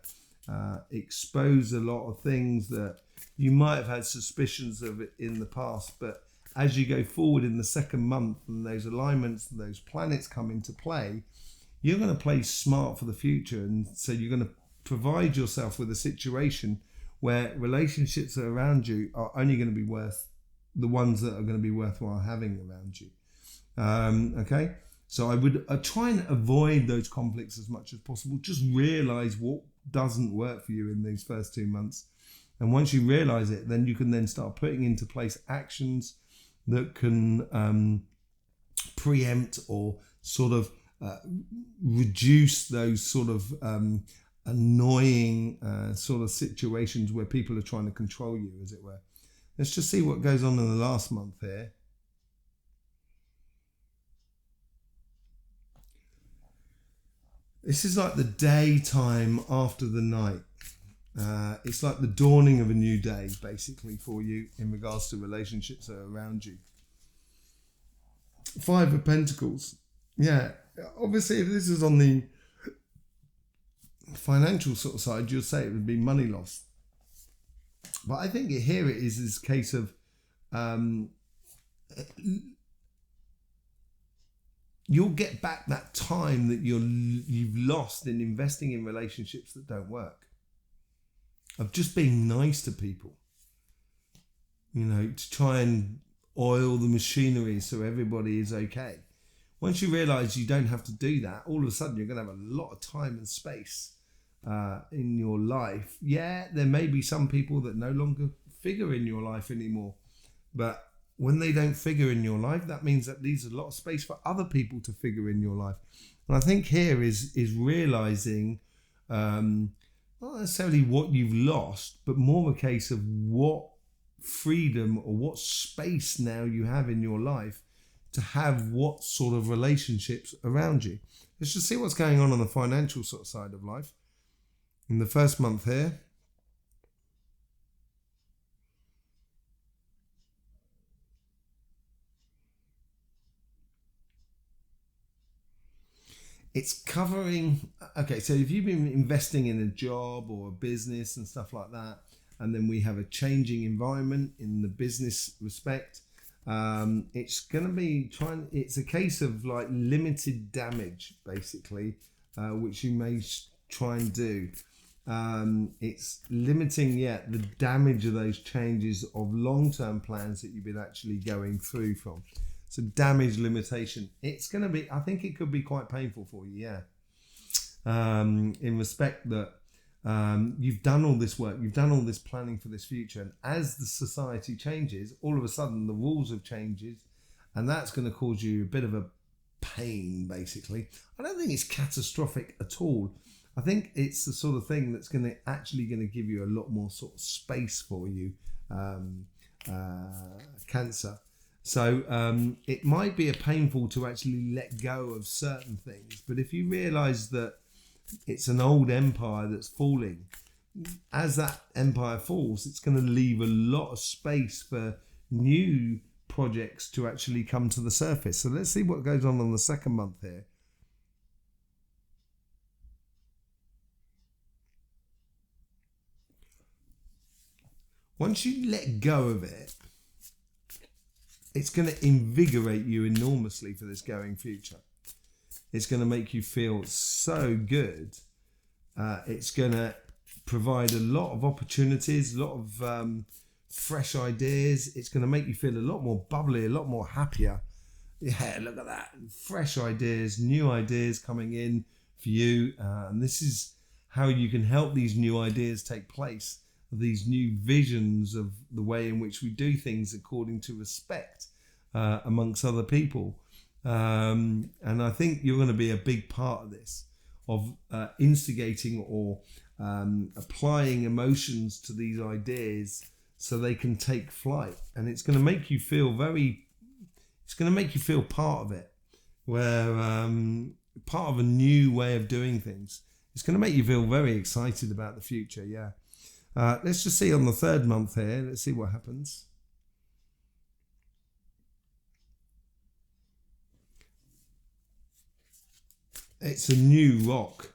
expose a lot of things that you might have had suspicions of it in the past. But as you go forward in the second month and those alignments and those planets come into play, you're going to play smart for the future. And so you're going to provide yourself with a situation where relationships that are around you are only going to be worth the ones that are going to be worthwhile having around you. Okay? So I would try and avoid those conflicts as much as possible. Just realize what doesn't work for you in these first 2 months. And once you realize it, then you can then start putting into place actions that can preempt or sort of reduce those sort of annoying sort of situations where people are trying to control you, as it were. Let's just see what goes on in the last month here. This is like the daytime after the night. It's like the dawning of a new day, basically, for you in regards to relationships that are around you. 5 of Pentacles. Yeah, obviously, if this is on the financial sort of side, you'll say it would be money loss. But I think here it is this case of you'll get back that time that you've lost in investing in relationships that don't work. Of just being nice to people. To try and oil the machinery so everybody is okay. Once you realise you don't have to do that, all of a sudden you're going to have a lot of time and space in your life. Yeah, there may be some people that no longer figure in your life anymore. But when they don't figure in your life, that means that leaves a lot of space for other people to figure in your life. And I think here is realising not necessarily what you've lost, but more a case of what freedom or what space now you have in your life to have what sort of relationships around you. Let's just see what's going on the financial sort of side of life. In the first month here, it's covering, okay, so if you've been investing in a job or a business and stuff like that, and then we have a changing environment in the business respect, it's going to be it's a case of like limited damage, basically, which you may try and do. It's limiting, the damage of those changes of long-term plans that you've been actually going through from. So damage limitation. It's going to be, I think it could be quite painful for you, in respect that you've done all this work, you've done all this planning for this future, and as the society changes, all of a sudden the rules have changed, and that's going to cause you a bit of a pain, basically. I don't think it's catastrophic at all. I think it's the sort of thing that's going to give you a lot more sort of space for you, Cancer. So it might be painful to actually let go of certain things, but if you realise that it's an old empire that's falling, as that empire falls, it's going to leave a lot of space for new projects to actually come to the surface. So let's see what goes on the second month here. Once you let go of it, it's going to invigorate you enormously for this going future. It's going to make you feel so good. It's going to provide a lot of opportunities, a lot of fresh ideas. It's going to make you feel a lot more bubbly, a lot more happier. Yeah, look at that. Fresh ideas, new ideas coming in for you. And this is how you can help these new ideas take place. These new visions of the way in which we do things according to respect amongst other people. And I think you're going to be a big part of this, of instigating or applying emotions to these ideas so they can take flight. And it's going to make you feel part of it, where part of a new way of doing things. It's going to make you feel very excited about the future, yeah. Let's just see on the third month here. Let's see what happens. It's a new rock.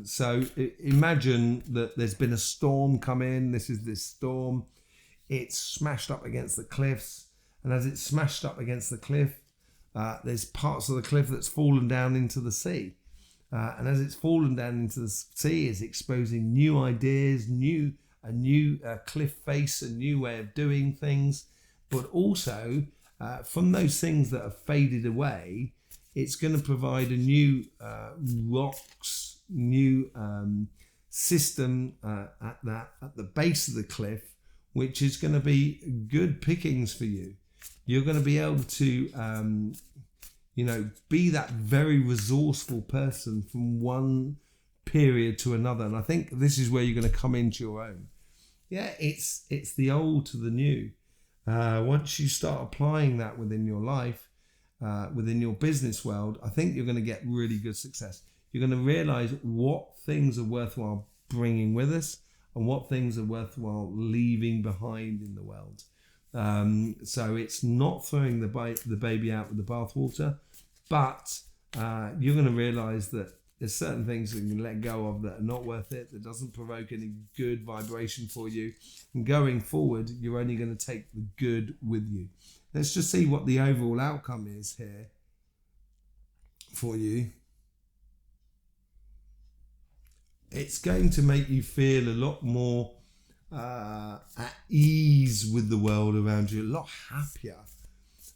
So imagine that there's been a storm come in. This is this storm. It's smashed up against the cliffs. And as it's smashed up against the cliff, there's parts of the cliff that's fallen down into the sea. And as it's fallen down into the sea, it's exposing new ideas, a new cliff face, a new way of doing things. But also, from those things that have faded away, it's going to provide a new rocks, new system at the base of the cliff, which is going to be good pickings for you. You're going to be able to be that very resourceful person from one period to another. And I think this is where you're going to come into your own. Yeah, it's the old to the new. Once you start applying that within your life, within your business world, I think you're going to get really good success. You're going to realize what things are worthwhile bringing with us and what things are worthwhile leaving behind in the world. So it's not throwing the baby out with the bathwater, but you're going to realize that there's certain things that you can let go of that are not worth it, that doesn't provoke any good vibration for you. And going forward, you're only going to take the good with you. Let's just see what the overall outcome is here for you. It's going to make you feel a lot more at ease with the world around you, a lot happier,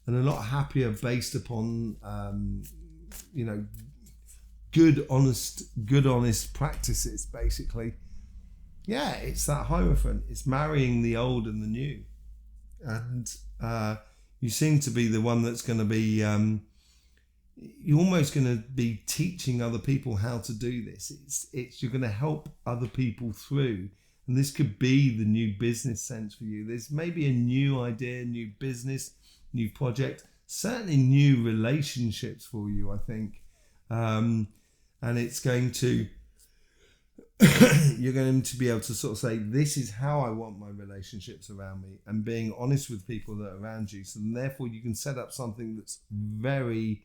and a lot happier based upon good honest practices, basically. Yeah, it's that Hierophant. It's marrying the old and the new, and you seem to be the one that's going to be you're almost going to be teaching other people how to do this. It's you're going to help other people through. And this could be the new business sense for you. There's maybe a new idea, new business, new project, certainly new relationships for you, I think. And it's going to, you're going to be able to sort of say, this is how I want my relationships around me, and being honest with people that are around you. So therefore you can set up something that's very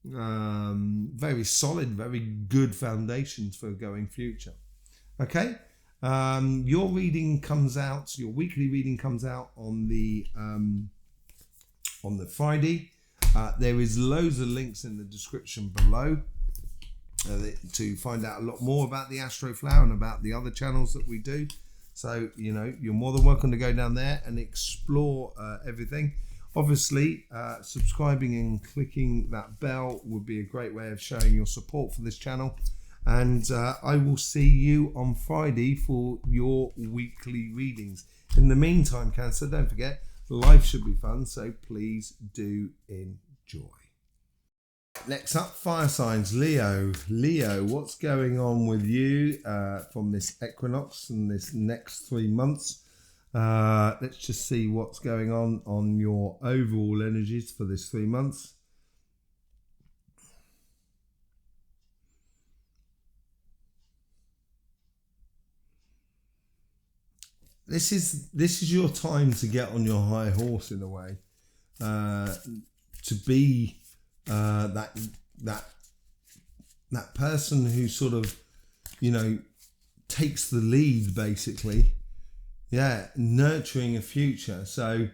very solid, very good foundations for a going future. Okay, your reading comes out, your weekly reading comes out on the Friday. There is loads of links in the description below to find out a lot more about the Astroflower and about the other channels that we do. So, you know, you're more than welcome to go down there and explore everything. Obviously, subscribing and clicking that bell would be a great way of showing your support for this channel. And I will see you on Friday for your weekly readings. In the meantime, Cancer, don't forget, life should be fun, so please do enjoy. Next up, fire signs, Leo. Leo, what's going on with you from this equinox and this next 3 months? Let's just see what's going on your overall energies for this 3 months. This is your time to get on your high horse in a way, to be that person who sort of, you know, takes the lead basically. Yeah, nurturing a future. So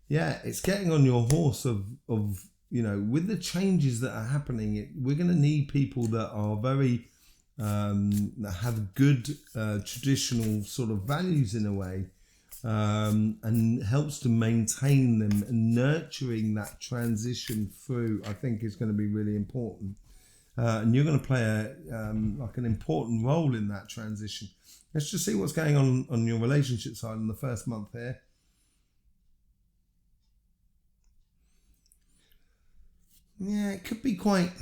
yeah, it's getting on your horse of you know, with the changes that are happening, we're going to need people that are very that have good traditional sort of values in a way, and helps to maintain them, and nurturing that transition through, I think, is going to be really important. And you're going to play like an important role in that transition. Let's just see what's going on your relationship side in the first month here. Yeah, it could be quite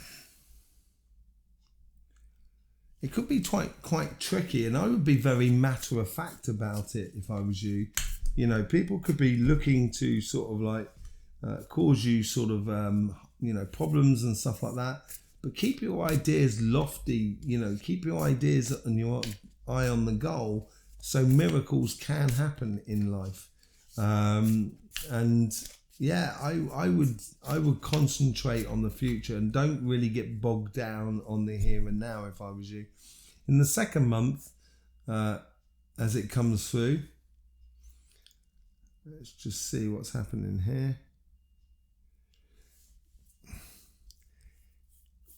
tricky, and I would be very matter of fact about it if I was you. You know, people could be looking to sort of like cause you sort of you know, problems and stuff like that. But keep your ideas lofty. You know, keep your ideas and your eye on the goal, so miracles can happen in life. And yeah, I would concentrate on the future and don't really get bogged down on the here and now if I was you. In the second month, as it comes through, let's just see what's happening here.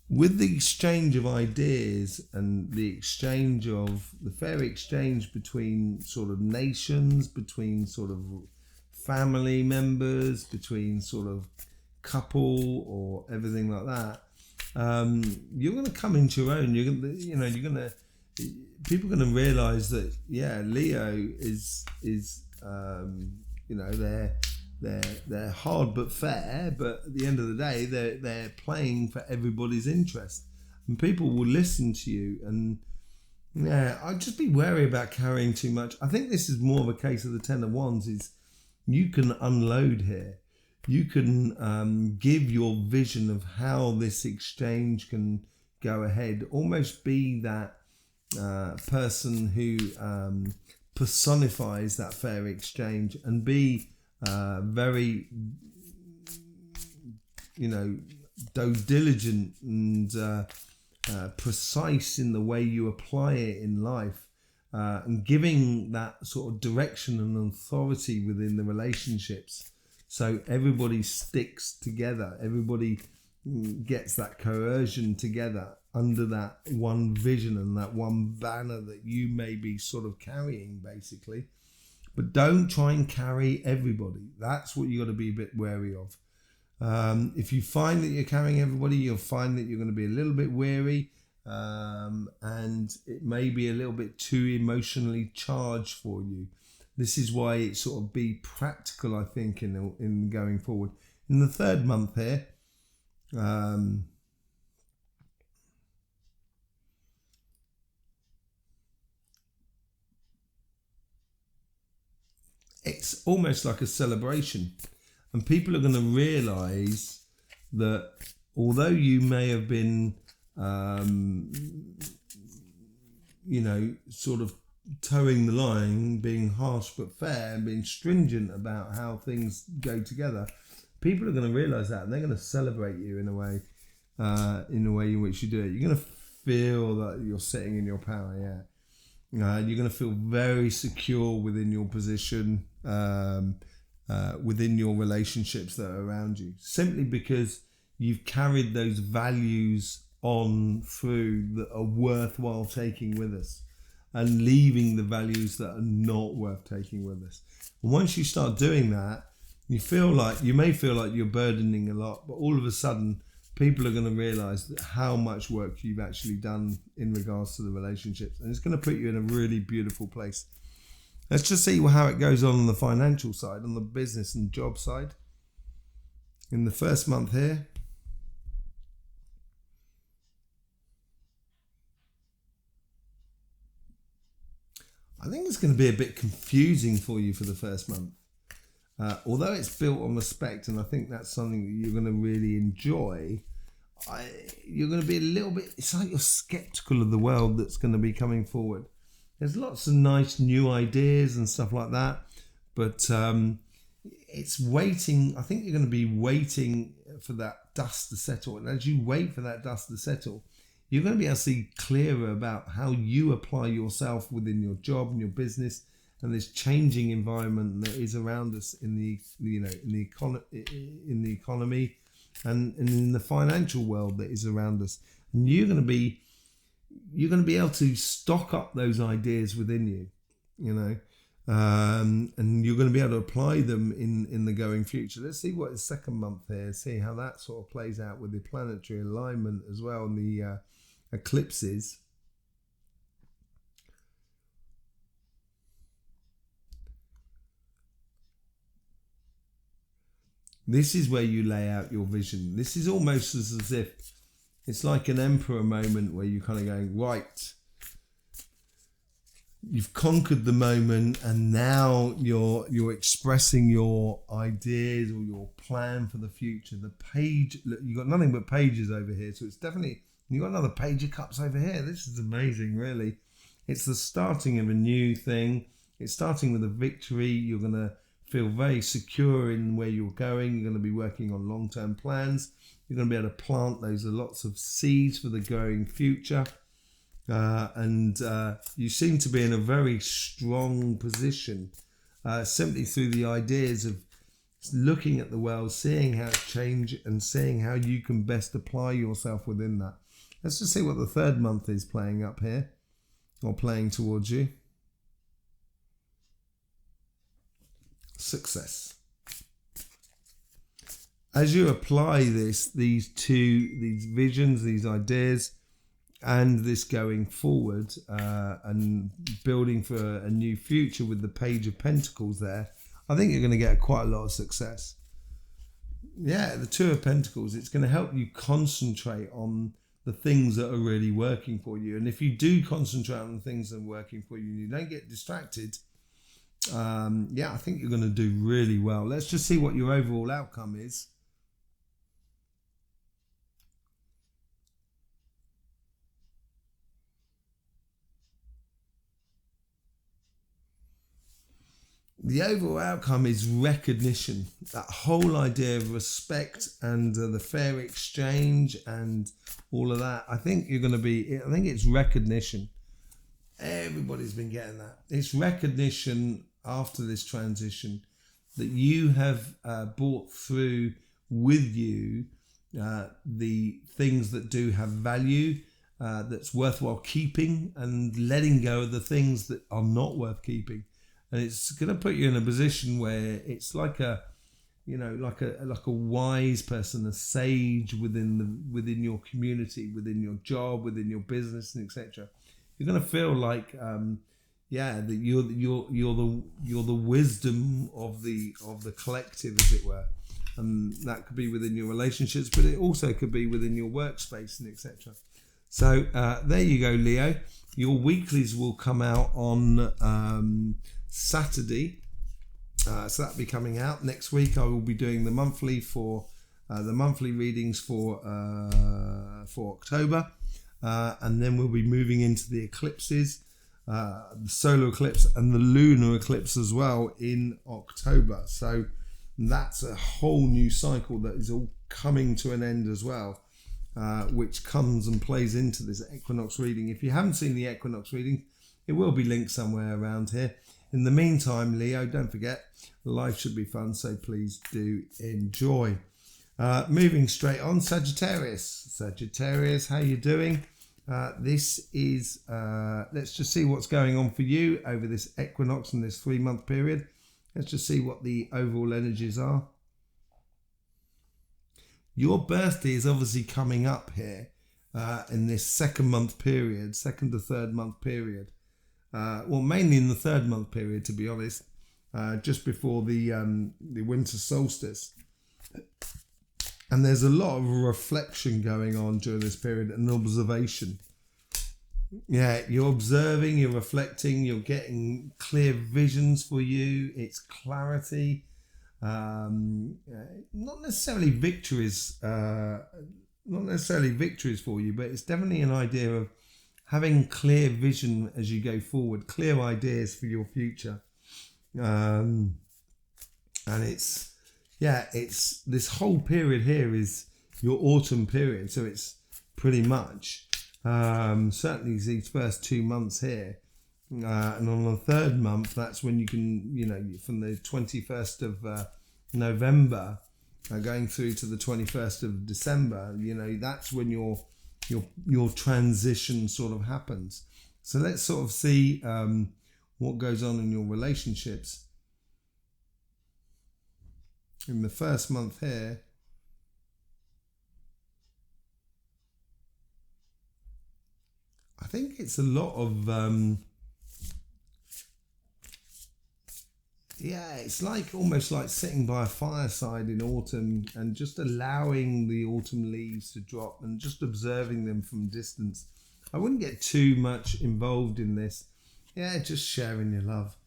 With the exchange of ideas and the exchange of the fair exchange between sort of nations, between sort of family members, between sort of couple or everything like that, you're going to come into your own. You're going to, people are going to realize that, yeah, Leo is you know, they're hard but fair, but at the end of the day, they're playing for everybody's interest, and people will listen to you. And yeah, I'd just be wary about carrying too much. I think this is more of a case of the Ten of Wands. Is you can unload here. You can give your vision of how this exchange can go ahead. Almost be that person who personifies that fair exchange, and be very, you know, diligent and precise in the way you apply it in life, and giving that sort of direction and authority within the relationships, so everybody sticks together, everybody gets that coercion together under that one vision and that one banner that you may be sort of carrying basically. But don't try and carry everybody. That's what you got to be a bit wary of. If you find that you're carrying everybody, you'll find that you're going to be a little bit weary, and it may be a little bit too emotionally charged for you. This is why it sort of be practical, I think, in going forward. In the third month here, it's almost like a celebration, and people are going to realize that although you may have been, you know, sort of towing the line, being harsh but fair, and being stringent about how things go together, people are going to realize that, and they're going to celebrate you in a way. in the way in which you do it. You're going to feel that you're sitting in your power, you're going to feel very secure within your position, within your relationships that are around you, simply because you've carried those values on through that are worthwhile taking with us, and leaving the values that are not worth taking with us. And once you start doing that, you may feel like you're burdening a lot, but all of a sudden people are going to realize that how much work you've actually done in regards to the relationships, and it's going to put you in a really beautiful place. Let's just see how it goes on the financial side, on the business and job side. In the first month here, I think it's going to be a bit confusing for you for the first month. Although it's built on respect, and I think that's something that you're going to really enjoy, you're going to be a little bit, it's like you're skeptical of the world that's going to be coming forward. There's lots of nice new ideas and stuff like that, but it's waiting. I think you're going to be waiting for that dust to settle. And as you wait for that dust to settle, you're going to be able to see clearer about how you apply yourself within your job and your business, and this changing environment that is around us in the economy and in the financial world that is around us. And you're going to be able to stock up those ideas within you, and you're going to be able to apply them in the going future. Let's see what is second month here, see how that sort of plays out with the planetary alignment as well, and the eclipses. This is where you lay out your vision. This is almost as if it's like an emperor moment where you're kind of going, right, you've conquered the moment, and now you're expressing your ideas or your plan for the future. The page, look, you've got nothing but pages over here, so it's definitely, you've got another page of cups over here. This is amazing, really. It's the starting of a new thing. It's starting with a victory. You're going to feel very secure in where you're going. You're going to be working on long-term plans. You're going to be able to plant lots of seeds for the growing future. And you seem to be in a very strong position, simply through the ideas of looking at the world, seeing how it's changed, and seeing how you can best apply yourself within that. Let's just see what the third month is playing up here, or playing towards you. Success. As you apply these visions, these ideas, and this going forward, and building for a new future with the Page of Pentacles there, I think you're going to get quite a lot of success. Yeah, the Two of Pentacles, it's going to help you concentrate on the things that are really working for you. And if you do concentrate on the things that are working for you, you don't get distracted, I think you're going to do really well. Let's just see what your overall outcome is. The overall outcome is recognition. That whole idea of respect and the fair exchange and all of that. I think it's recognition. Everybody's been getting that. It's recognition after this transition that you have brought through with you the things that do have value, that's worthwhile keeping, and letting go of the things that are not worth keeping. And it's going to put you in a position where it's like a wise person, a sage within your community, within your job, within your business, and etc. You're going to feel like that you're the wisdom of the collective, as it were, and that could be within your relationships, but it also could be within your workspace and etc. So there you go, Leo. Your weeklies will come out on Saturday, so that'll be coming out next week. I will be doing the monthly readings for October, and then we'll be moving into the eclipses, the solar eclipse and the lunar eclipse as well in October. So that's a whole new cycle that is all coming to an end as well. which comes and plays into this equinox reading. If you haven't seen the equinox reading, it will be linked somewhere around here. In the meantime, Leo, don't forget, life should be fun, so please do enjoy. Moving straight on, Sagittarius. Sagittarius, how you doing? This is, let's just see what's going on for you over this equinox and this 3-month period. Let's just see what the overall energies are. Your birthday is obviously coming up here in this second to third month period. Well, mainly in the 3rd month period, to be honest, just before the winter solstice. And there's a lot of reflection going on during this period and observation. Yeah, you're observing, you're reflecting, you're getting clear visions for you. It's clarity. Not necessarily victories for you, but it's definitely an idea of having clear vision as you go forward, clear ideas for your future. And it's this whole period here is your autumn period, so it's pretty much certainly these first 2 months here, and on the 3rd month, that's when you can, from the 21st of November going through to the 21st of December, that's when your transition sort of happens. So let's sort of see what goes on in your relationships. In the 1st month here, I think it's a lot of it's like almost like sitting by a fireside in autumn and just allowing the autumn leaves to drop and just observing them from distance. I wouldn't get too much involved in this. Just sharing your love.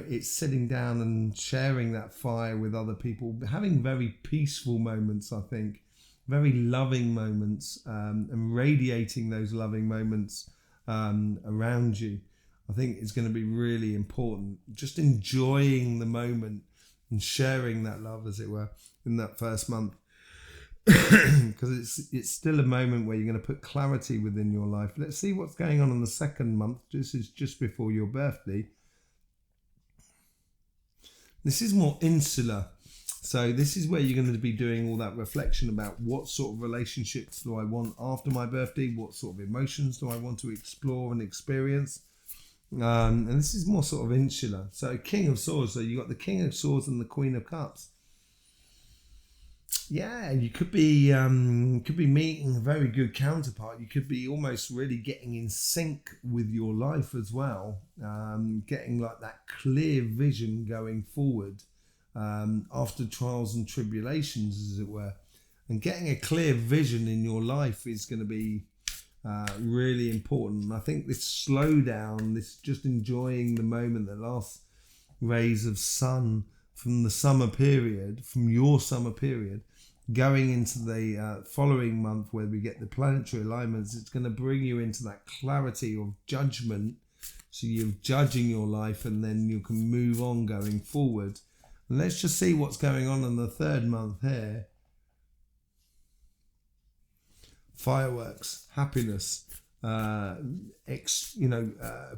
It's sitting down and sharing that fire with other people, having very peaceful moments, I think, very loving moments, and radiating those loving moments around you. I think it's going to be really important. Just enjoying the moment and sharing that love, as it were, in that 1st month. Because it's still a moment where you're going to put clarity within your life. Let's see what's going on in the 2nd month. This is just before your birthday. This is more insular. So this is where you're going to be doing all that reflection about what sort of relationships do I want after my birthday? What sort of emotions do I want to explore and experience? And this is more sort of insular. So King of Swords. So you got the King of Swords and the Queen of Cups. Yeah, you could be meeting a very good counterpart. You could be almost really getting in sync with your life as well. Getting like that clear vision going forward after trials and tribulations, as it were. And getting a clear vision in your life is going to be really important. I think this slowdown, this just enjoying the moment, the last rays of sun from the summer period, from your summer period, going into the following month where we get the planetary alignments, it's going to bring you into that clarity of judgment. So you're judging your life and then you can move on going forward. And let's just see what's going on in the 3rd month here. Fireworks, happiness,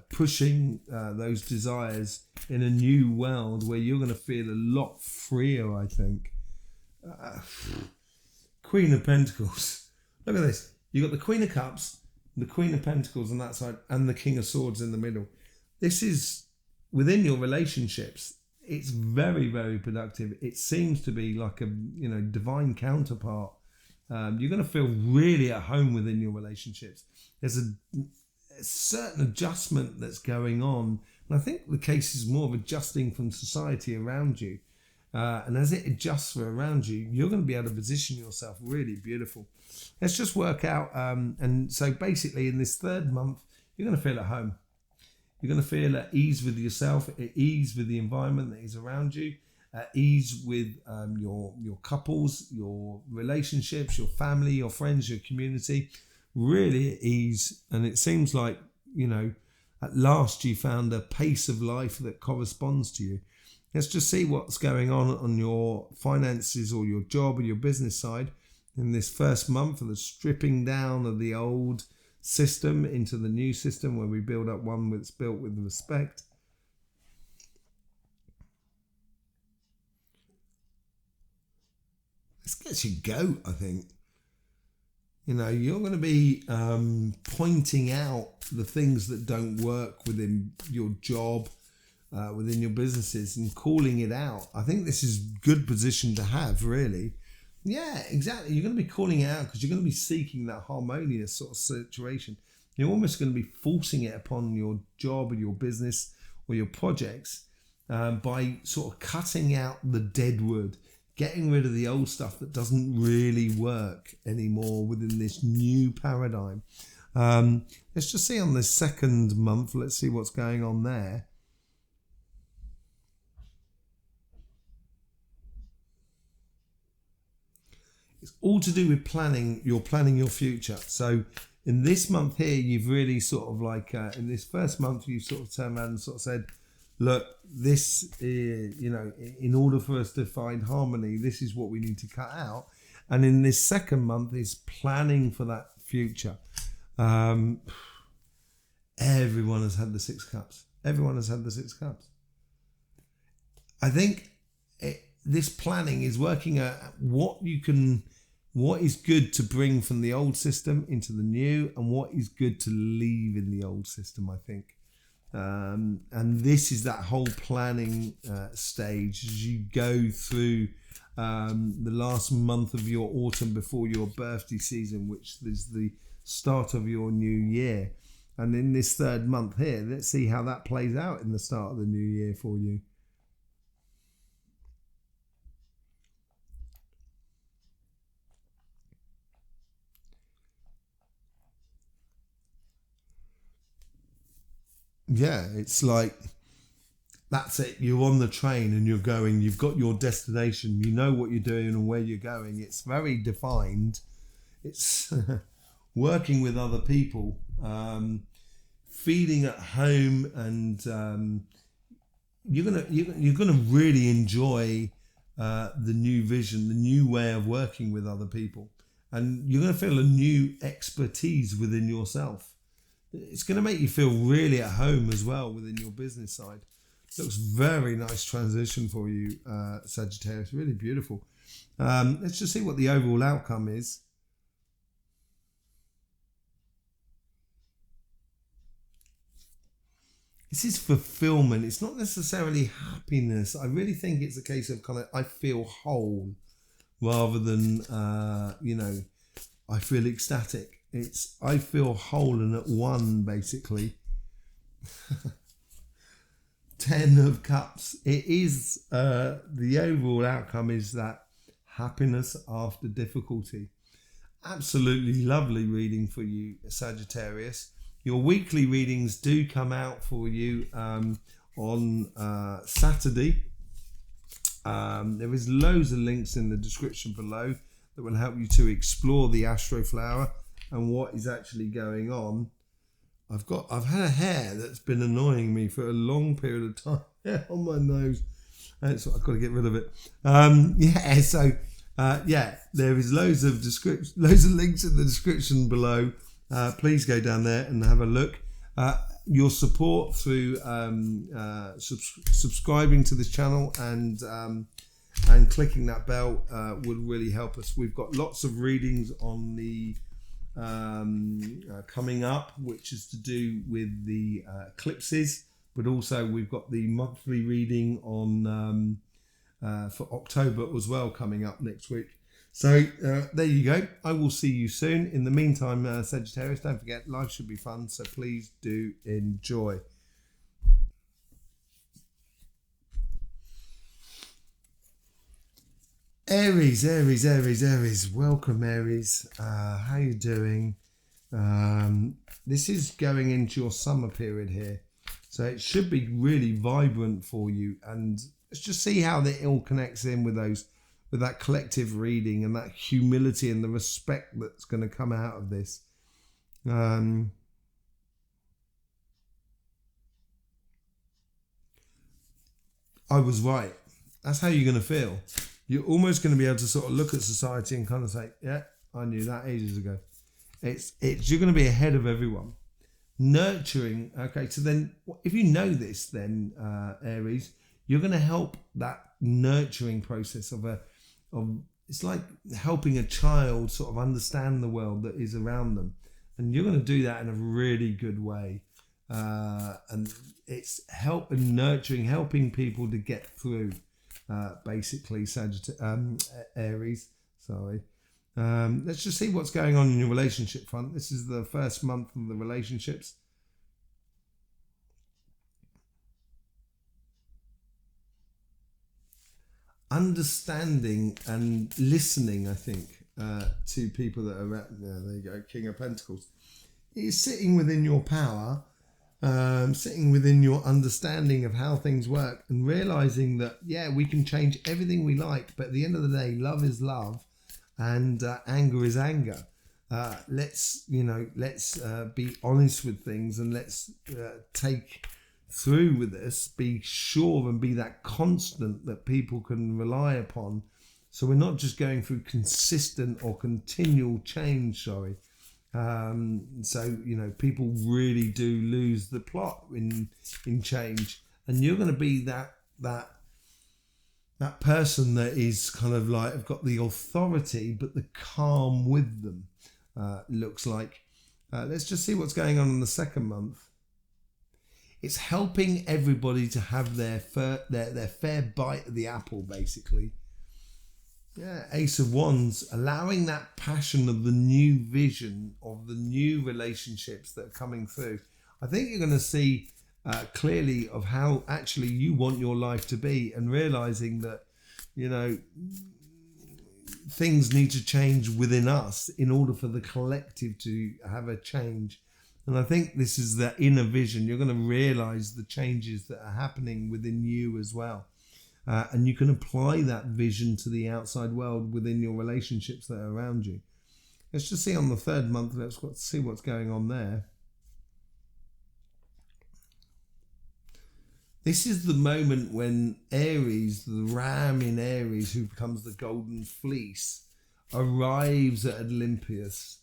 pushing those desires in a new world where you're going to feel a lot freer, I think. Queen of Pentacles. Look at this. You got the Queen of Cups, the Queen of Pentacles on that side, and the King of Swords in the middle. This is within your relationships. It's very, very productive. It seems to be like a divine counterpart. You're going to feel really at home within your relationships. There's a certain adjustment that's going on, and I think the case is more of adjusting from society around you. And as it adjusts for around you, you're going to be able to position yourself really beautiful. Let's just work out. And so basically in this 3rd month, you're going to feel at home. You're going to feel at ease with yourself, at ease with the environment that is around you, at ease with your couples, your relationships, your family, your friends, your community. Really at ease. And it seems like, at last you found a pace of life that corresponds to you. Let's just see what's going on your finances or your job or your business side. in this first month of the stripping down of the old system into the new system, where we build up one that's built with respect. This gets you go, I think. You know, you're going to be pointing out the things that don't work within your job, within your businesses, and calling it out. I think this is a good position to have, really. Yeah, exactly. You're going to be calling it out because you're going to be seeking that harmonious sort of situation. You're almost going to be forcing it upon your job or your business or your projects by sort of cutting out the dead wood, getting rid of the old stuff that doesn't really work anymore within this new paradigm. Let's just see on this second month. Let's see what's going on there. It's all to do with planning. You're planning your future. So in this month here, you've really sort of like, in this first month, you've sort of turned around and sort of said, look, this is, you know, in order for us to find harmony, this is what we need to cut out. And in this second month is planning for that future. Everyone has had the 6 cups. Everyone has had the 6 cups. I think this planning is working out what is good to bring from the old system into the new, and what is good to leave in the old system, I think. And this is that whole planning stage as you go through the last month of your autumn before your birthday season, which is the start of your new year. And in this third month here, let's see how that plays out in the start of the new year for you. Yeah, it's like, that's it. You're on the train and you're going, you've got your destination, you know what you're doing and where you're going. It's very defined. It's working with other people, feeling at home, and you're gonna really enjoy the new vision, the new way of working with other people, and you're gonna feel a new expertise within yourself. It's going to make you feel really at home as well within your business side. Looks very nice transition for you, Sagittarius. Really beautiful. Let's just see what the overall outcome is. This is fulfillment. It's not necessarily happiness. I really think it's a case of kind of, I feel whole, rather than, you know, I feel ecstatic. It's, I feel whole and at one, basically. 10 of Cups. It is, the overall outcome is that happiness after difficulty. Absolutely lovely reading for you, Sagittarius. Your weekly readings do come out for you on Saturday. There is loads of links in the description below that will help you to explore the Astroflower and what is actually going on. I've had a hair that's been annoying me for a long period of time on my nose, so I've got to get rid of it. There is loads of links in the description below. Please go down there and have a look. Your support through subscribing to this channel and clicking that bell would really help us. We've got lots of readings on the coming up, which is to do with the eclipses, but also we've got the monthly reading on for October as well coming up next week. So there you go. I will see you soon. In the meantime, Sagittarius, don't forget, life should be fun, so please do enjoy. Aries. Welcome, Aries. How you doing? This is going into your summer period here, so it should be really vibrant for you. And let's just see how it all connects in with that collective reading and that humility and the respect that's going to come out of this. I was right. That's how you're going to feel. you're almost going to be able to sort of look at society and kind of say, yeah, I knew that ages ago. It's you're going to be ahead of everyone. Nurturing. Okay, so then if you know this, then Aries, you're going to help that nurturing process of it's like helping a child sort of understand the world that is around them, and you're going to do that in a really good way. And it's helping people to get through. Basically, Aries. Sorry. Let's just see what's going on in your relationship front. This is the first month of the relationships. Understanding and listening, I think, to people that are there you go, King of Pentacles. It's sitting within your power, sitting within your understanding of how things work, and realizing that, yeah, we can change everything we like, but at the end of the day, love is love, and anger is anger. Let's be honest with things, and let's take through with this, be sure and be that constant that people can rely upon. So we're not just going through consistent or continual change, So, people really do lose the plot in change. And you're going to be that person that is kind of like, have got the authority, but the calm with them, looks like. Let's just see what's going on in the second month. It's helping everybody to have their fair bite of the apple, basically. Yeah, Ace of Wands, allowing that passion of the new vision, of the new relationships that are coming through. I think you're going to see clearly of how actually you want your life to be, and realizing that, things need to change within us in order for the collective to have a change. And I think this is the inner vision. You're going to realize the changes that are happening within you as well. And you can apply that vision to the outside world within your relationships that are around you. Let's just see on the third month. Let's see what's going on there. This is the moment when Aries, the ram in Aries, who becomes the golden fleece, arrives at Olympus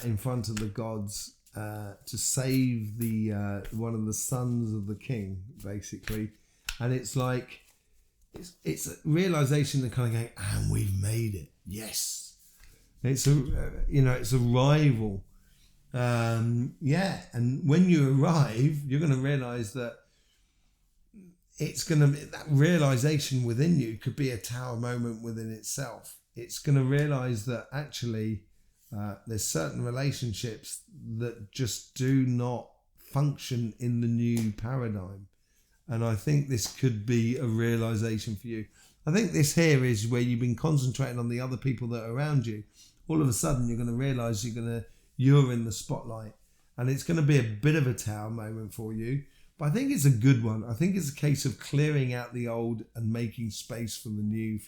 in front of the gods to save the one of the sons of the king, basically. And it's like, it's a realization that kind of going, and we've made it. Yes. It's it's arrival. And when you arrive, you're going to realize that it's going to be that realization within you could be a tower moment within itself. It's going to realize that actually there's certain relationships that just do not function in the new paradigm. And I think this could be a realization for you. I think this here is where you've been concentrating on the other people that are around you. All of a sudden, you're going to realize you're in the spotlight, and it's going to be a bit of a tower moment for you. But I think it's a good one. I think it's a case of clearing out the old and making space for the new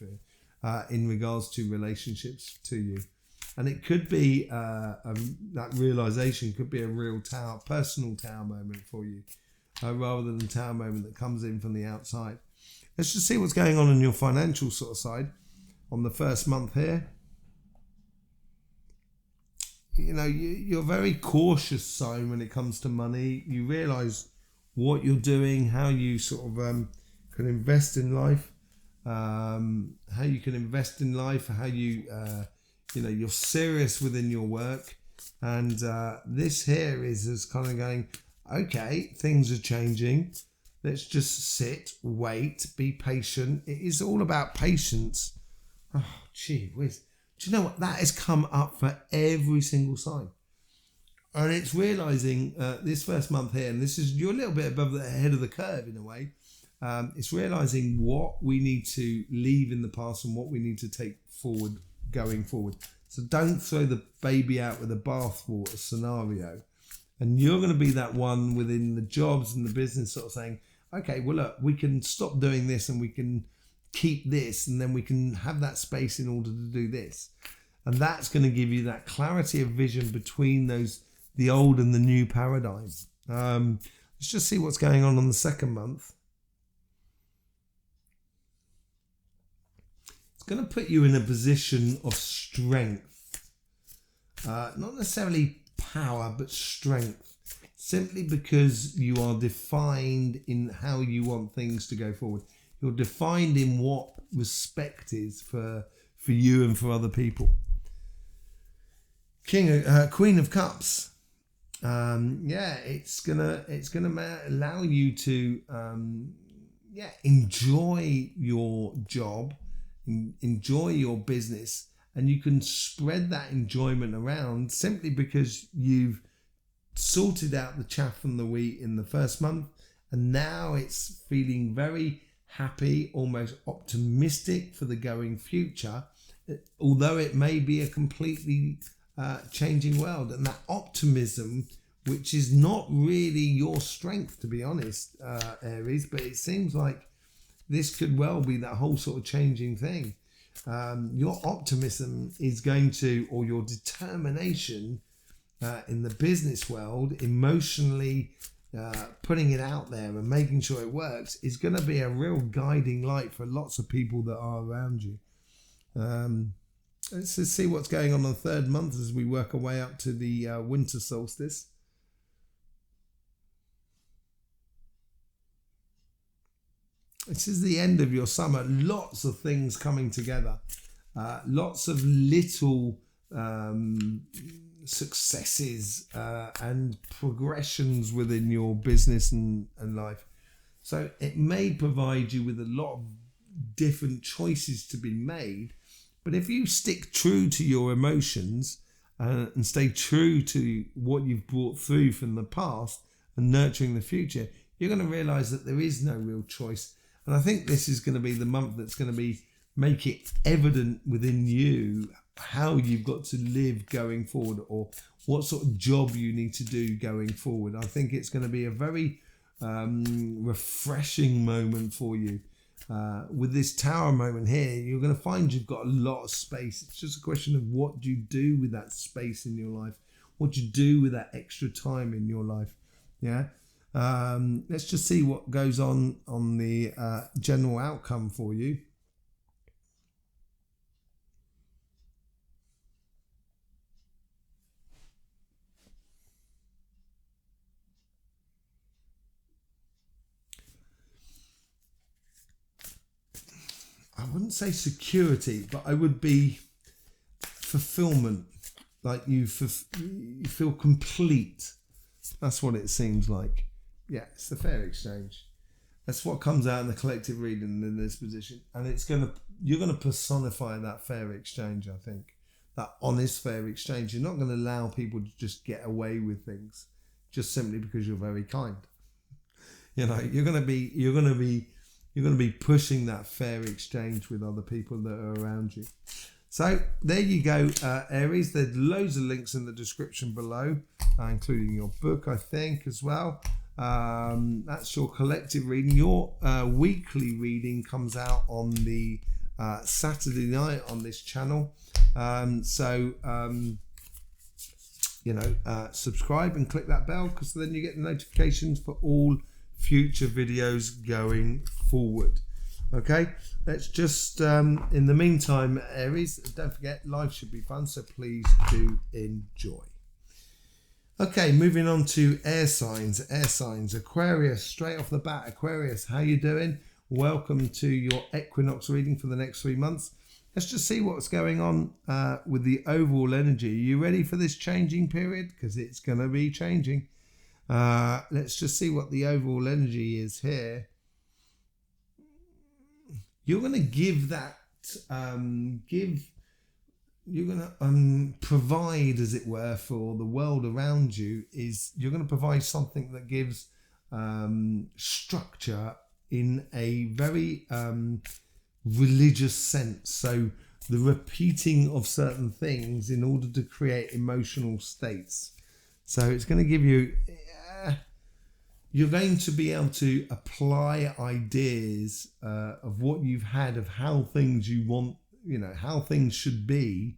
in regards to relationships to you. And it could be that realization could be a real personal tower moment for you, rather than a tower moment that comes in from the outside. Let's just see what's going on your financial sort of side on the first month here. You're very cautious sign when it comes to money. You realize what you're doing, how you sort of can invest in life, how you you're serious within your work. And this here is kind of going, okay, things are changing. Let's just sit, wait, be patient. It is all about patience. Oh, gee whiz. Do you know what? That has come up for every single sign. And it's realizing this first month here, and you're a little bit above the head of the curve in a way. It's realizing what we need to leave in the past and what we need to take forward going forward. So don't throw the baby out with the bathwater scenario. And you're going to be that one within the jobs and the business sort of saying, okay, well, look, we can stop doing this and we can keep this, and then we can have that space in order to do this. And that's going to give you that clarity of vision between the old and the new paradigm. Let's just see what's going on the second month. It's going to put you in a position of strength. Not necessarily power, but strength. Simply because you are defined in how you want things to go forward. You're defined in what respect is for you and for other people. Queen of Cups. It's gonna allow you to enjoy your job, enjoy your business, and you can spread that enjoyment around simply because you've sorted out the chaff from the wheat in the first month, and now it's feeling very happy, almost optimistic for the going future, although it may be a completely changing world. And that optimism, which is not really your strength, to be honest, Aries, but it seems like this could well be that whole sort of changing thing. Your optimism is going to, or your determination in the business world, emotionally putting it out there and making sure it works, is going to be a real guiding light for lots of people that are around you. Let's just see what's going on the third month as we work our way up to the winter solstice. This is the end of your summer. Lots of things coming together. Lots of little successes and progressions within your business and life. So it may provide you with a lot of different choices to be made. But if you stick true to your emotions and stay true to what you've brought through from the past and nurturing the future, you're going to realize that there is no real choice. And I think this is going to be the month that's going to make it evident within you how you've got to live going forward, or what sort of job you need to do going forward. I think it's going to be a very refreshing moment for you. With this Tower moment here, you're going to find you've got a lot of space. It's just a question of what do you do with that space in your life? What do you do with that extra time in your life? Yeah. Let's just see what goes on the general outcome for you. I wouldn't say security, but I would be fulfillment. Like you feel complete. That's what it seems like. Yeah, it's the fair exchange. That's what comes out in the collective reading in this position, and you're gonna personify that fair exchange. I think that honest fair exchange. You're not going to allow people to just get away with things just simply because you're very kind. You know, you're gonna be pushing that fair exchange with other people that are around you. So there you go, Aries. There's loads of links in the description below, including your book, I think, as well. That's your collective reading. Your weekly reading comes out on the Saturday night on this channel. Subscribe and click that bell, because then you get the notifications for all future videos going forward. Okay, let's just in the meantime, Aries, don't forget, life should be fun, so please do enjoy. Okay, moving on to air signs. Aquarius, straight off the bat. Aquarius, how you doing? Welcome to your Equinox reading for the next 3 months. Let's just see what's going on with the overall energy. Are you ready for this changing period? Because it's going to be changing. Let's just see what the overall energy is here. You're going to give that, you're going to provide, as it were, for the world around you. You're going to provide something that gives structure in a very religious sense. So the repeating of certain things in order to create emotional states. So it's going to give you, you're going to be able to apply ideas of what you've had, of how things you want, how things should be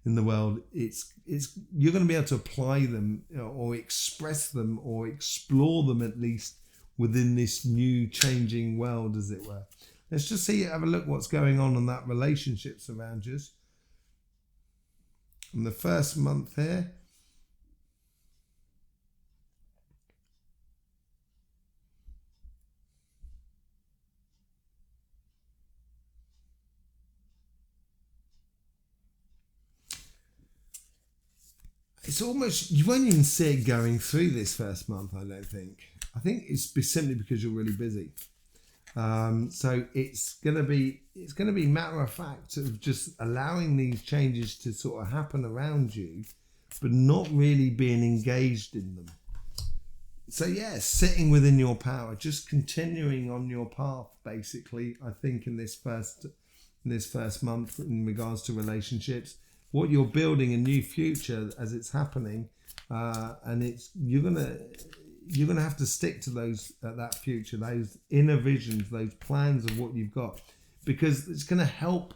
in the world. You're going to be able to apply them, or express them, or explore them at least within this new changing world, as it were. Let's just have a look what's going on that relationships around you. In the first month here, it's almost, you won't even see it going through this first month, I don't think. I think it's simply because you're really busy. So it's gonna be matter of fact of just allowing these changes to sort of happen around you, but not really being engaged in them. So yeah, sitting within your power, just continuing on your path, basically. I think in this first month, in regards to relationships, what you're building a new future as it's happening, and you're gonna have to stick to that future, those inner visions, those plans of what you've got, because it's going to help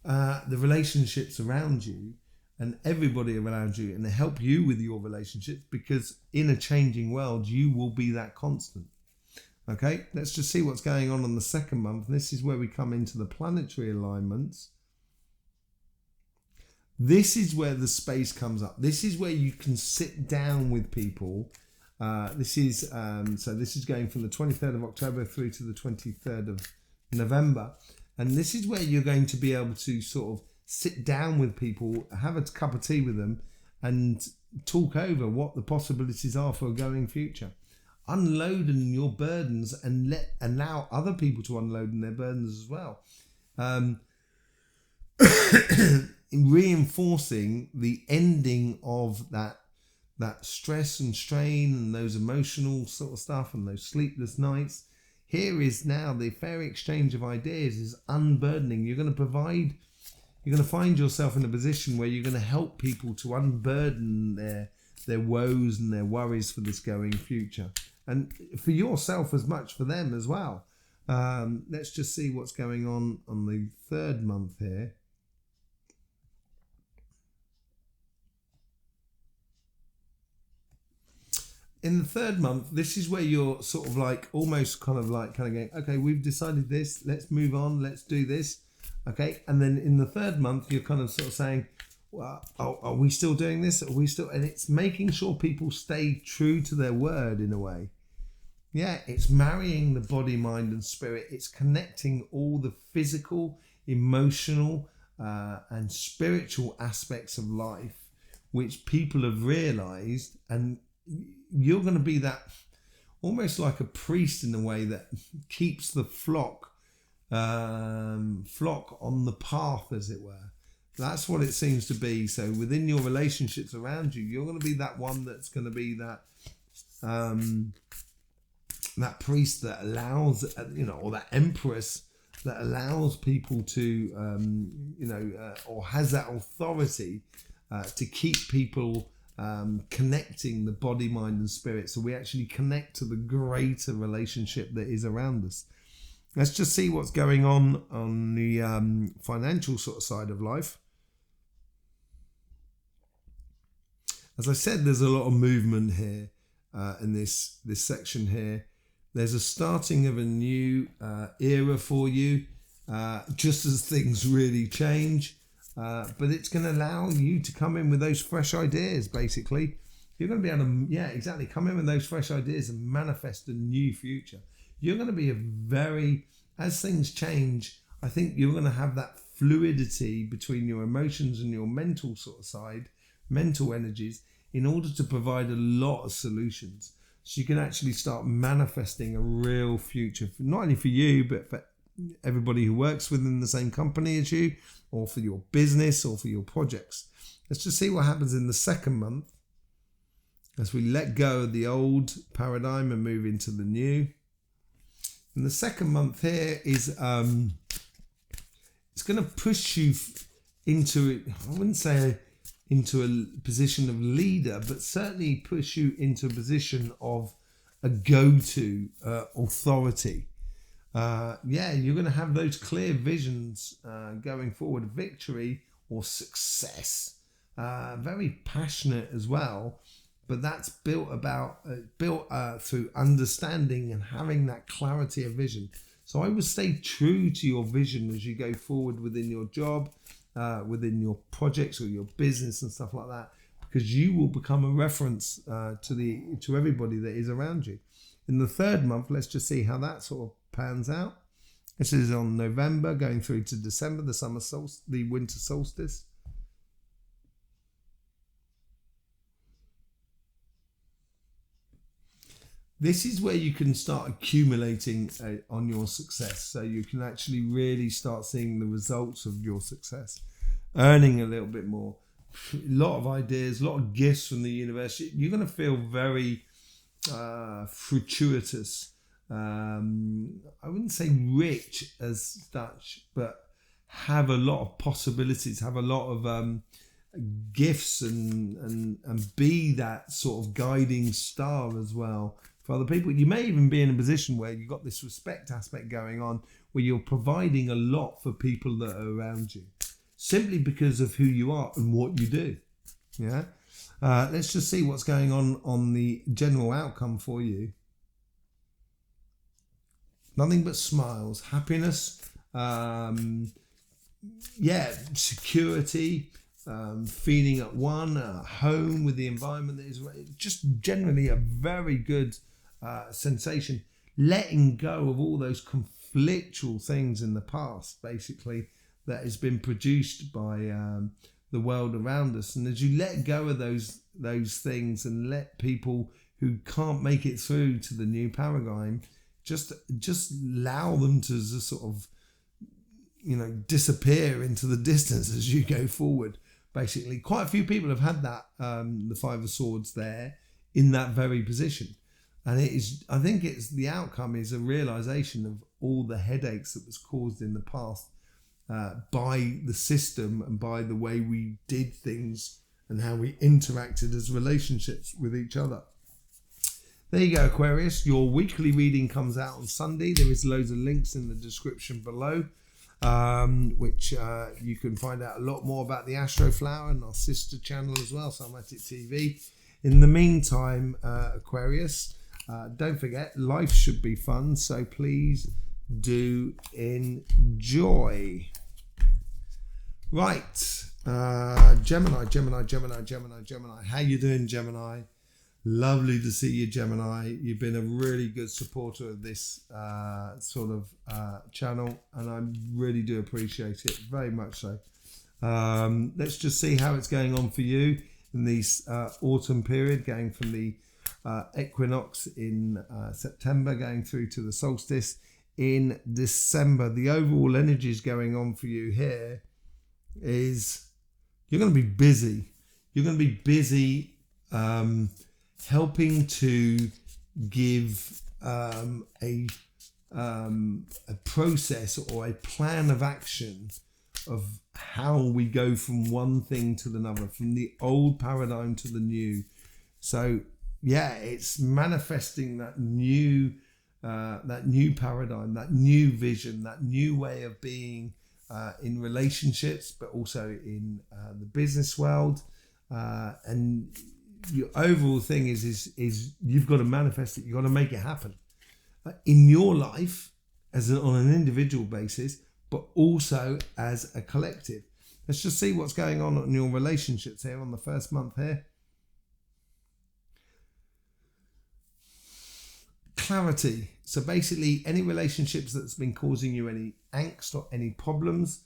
the relationships around you and everybody around you, and to help you with your relationships, because in a changing world you will be that constant. Okay, let's just see what's going on the second month. This is where we come into the planetary alignments. This is where the space comes up. This is where you can sit down with people. This is going from the 23rd of October through to the 23rd of November. And this is where you're going to be able to sort of sit down with people, have a cup of tea with them, and talk over what the possibilities are for a going future. Unloading your burdens and allow other people to unload their burdens as well. Reinforcing the ending of that stress and strain and those emotional sort of stuff and those sleepless nights. Here is now the fair exchange of ideas is unburdening. You're going to find yourself in a position where you're going to help people to unburden their woes and their worries for this going future, and for yourself as much for them as well. Let's just see what's going on the third month here. In the third month, this is where you're sort of like almost kind of going, okay, we've decided this, let's move on, let's do this. Okay. And then in the third month, you're kind of sort of saying, well, are we still doing this? Are we still? And it's making sure people stay true to their word in a way. Yeah. It's marrying the body, mind and spirit. It's connecting all the physical, emotional, and spiritual aspects of life, which people have realized, and you're going to be that almost like a priest in a way that keeps the flock on the path, as it were. That's what it seems to be. So within your relationships around you, you're going to be that one that's going to be that that priest that allows, or that empress that allows people to, or has that authority to keep people connecting the body, mind and spirit, so we actually connect to the greater relationship that is around us. Let's just see what's going on the financial sort of side of life. As I said, there's a lot of movement here in this section here. There's a starting of a new era for you, just as things really change. But it's going to allow you to come in with those fresh ideas, basically. You're going to be able to, come in with those fresh ideas and manifest a new future. You're going to be as things change, I think you're going to have that fluidity between your emotions and your mental sort of side, mental energies, in order to provide a lot of solutions. So you can actually start manifesting a real future, not only for you, but for everybody who works within the same company as you, or for your business, or for your projects. Let's just see what happens in the second month as we let go of the old paradigm and move into the new. And the second month here is it's going to push you into, I wouldn't say into a position of leader, but certainly push you into a position of a go-to authority. You're going to have those clear visions going forward, victory or success. Very passionate as well, but that's built through understanding and having that clarity of vision. So I would stay true to your vision as you go forward within your job, within your projects or your business and stuff like that, because you will become a reference to everybody that is around you. In the third month, let's just see how that sort of pans out. This is on November going through to December, the winter solstice. This is where you can start accumulating on your success. So you can actually really start seeing the results of your success, earning a little bit more. A lot of ideas, a lot of gifts from the universe. You're going to feel very fortuitous. I wouldn't say rich as such, but have a lot of possibilities, have a lot of gifts and be that sort of guiding star as well for other people. You may even be in a position where you've got this respect aspect going on, where you're providing a lot for people that are around you, simply because of who you are and what you do. Yeah. Let's just see what's going on the general outcome for you. Nothing but smiles, happiness, security, feeling at one, at home with the environment that is just generally a very good sensation. Letting go of all those conflictual things in the past, basically, that has been produced by the world around us. And as you let go of those things and let people who can't make it through to the new paradigm, just allow them to just sort of, disappear into the distance as you go forward. Basically, quite a few people have had that, the Five of Swords there in that very position. And I think the outcome is a realization of all the headaches that was caused in the past by the system and by the way we did things and how we interacted as relationships with each other. There you go, Aquarius. Your weekly reading comes out on Sunday. There is loads of links in the description below, which you can find out a lot more about the Astroflower and our sister channel as well, Somatic TV. In the meantime, Aquarius, don't forget, life should be fun, so please do enjoy. Right, Gemini. How you doing, Gemini? Lovely to see you, Gemini. You've been a really good supporter of this sort of channel, and I really do appreciate it, very much so. Let's just see how it's going on for you in this autumn period, going from the equinox in September, going through to the solstice in December. The overall energies going on for you here is you're going to be busy. You're going to be busy helping to give a process or a plan of action of how we go from one thing to another, from the old paradigm to the new. So yeah, it's manifesting that new paradigm, that new vision, that new way of being in relationships, but also in the business world. And your overall thing is you've got to manifest it. You've got to make it happen in your life on an individual basis, but also as a collective. Let's just see what's going on in your relationships here on the first month here. Clarity. So basically, any relationships that's been causing you any angst or any problems,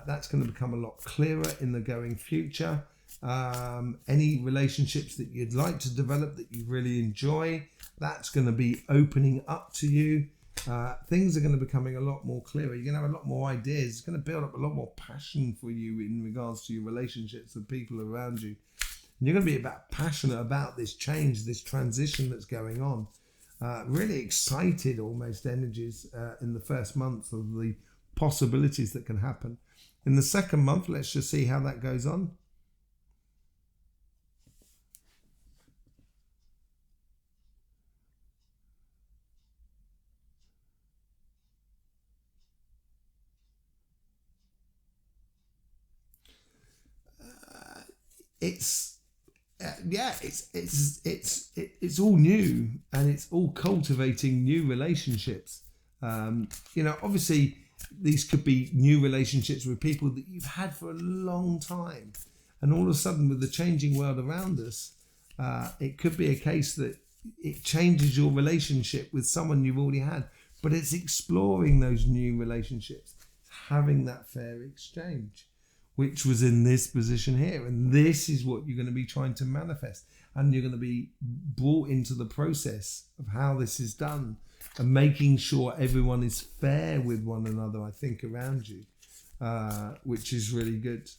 that's going to become a lot clearer in the going future. Any relationships that you'd like to develop that you really enjoy, that's going to be opening up to you. Things are going to be becoming a lot more clearer. You're going to have a lot more ideas. It's going to build up a lot more passion for you in regards to your relationships with people around you. And you're going to be passionate about this change, this transition that's going on. Really excited almost energies in the first month of the possibilities that can happen. In the second month, let's just see how that goes on. It's all new, and it's all cultivating new relationships. Obviously these could be new relationships with people that you've had for a long time, and all of a sudden with the changing world around us, it could be a case that it changes your relationship with someone you've already had, but it's exploring those new relationships, having that fair exchange, which was in this position here. And this is what you're going to be trying to manifest, and you're going to be brought into the process of how this is done and making sure everyone is fair with one another, I think, around you, which is really good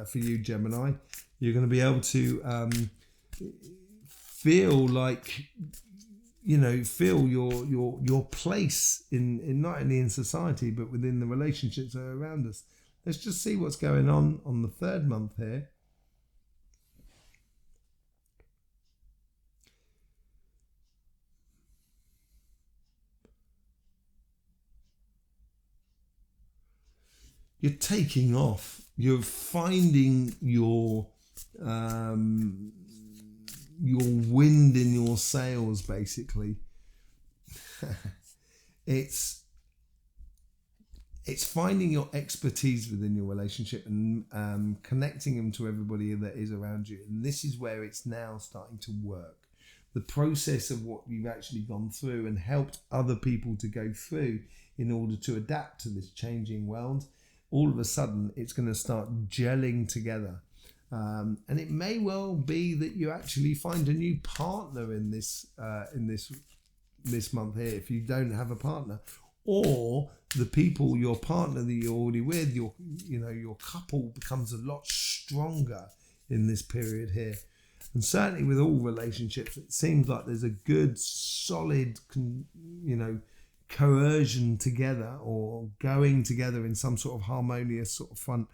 for you, Gemini. You're going to be able to feel like, feel your place in not only in society but within the relationships that are around us. Let's just see what's going on the third month here. You're taking off. You're finding your wind in your sails, basically. It's finding your expertise within your relationship and connecting them to everybody that is around you. And this is where it's now starting to work. The process of what you've actually gone through and helped other people to go through in order to adapt to this changing world, all of a sudden it's going to start gelling together. And it may well be that you actually find a new partner in this month here, if you don't have a partner, or your partner that you're already with, your couple becomes a lot stronger in this period here. And certainly with all relationships, it seems like there's a good, solid, coercion together, or going together in some sort of harmonious sort of front.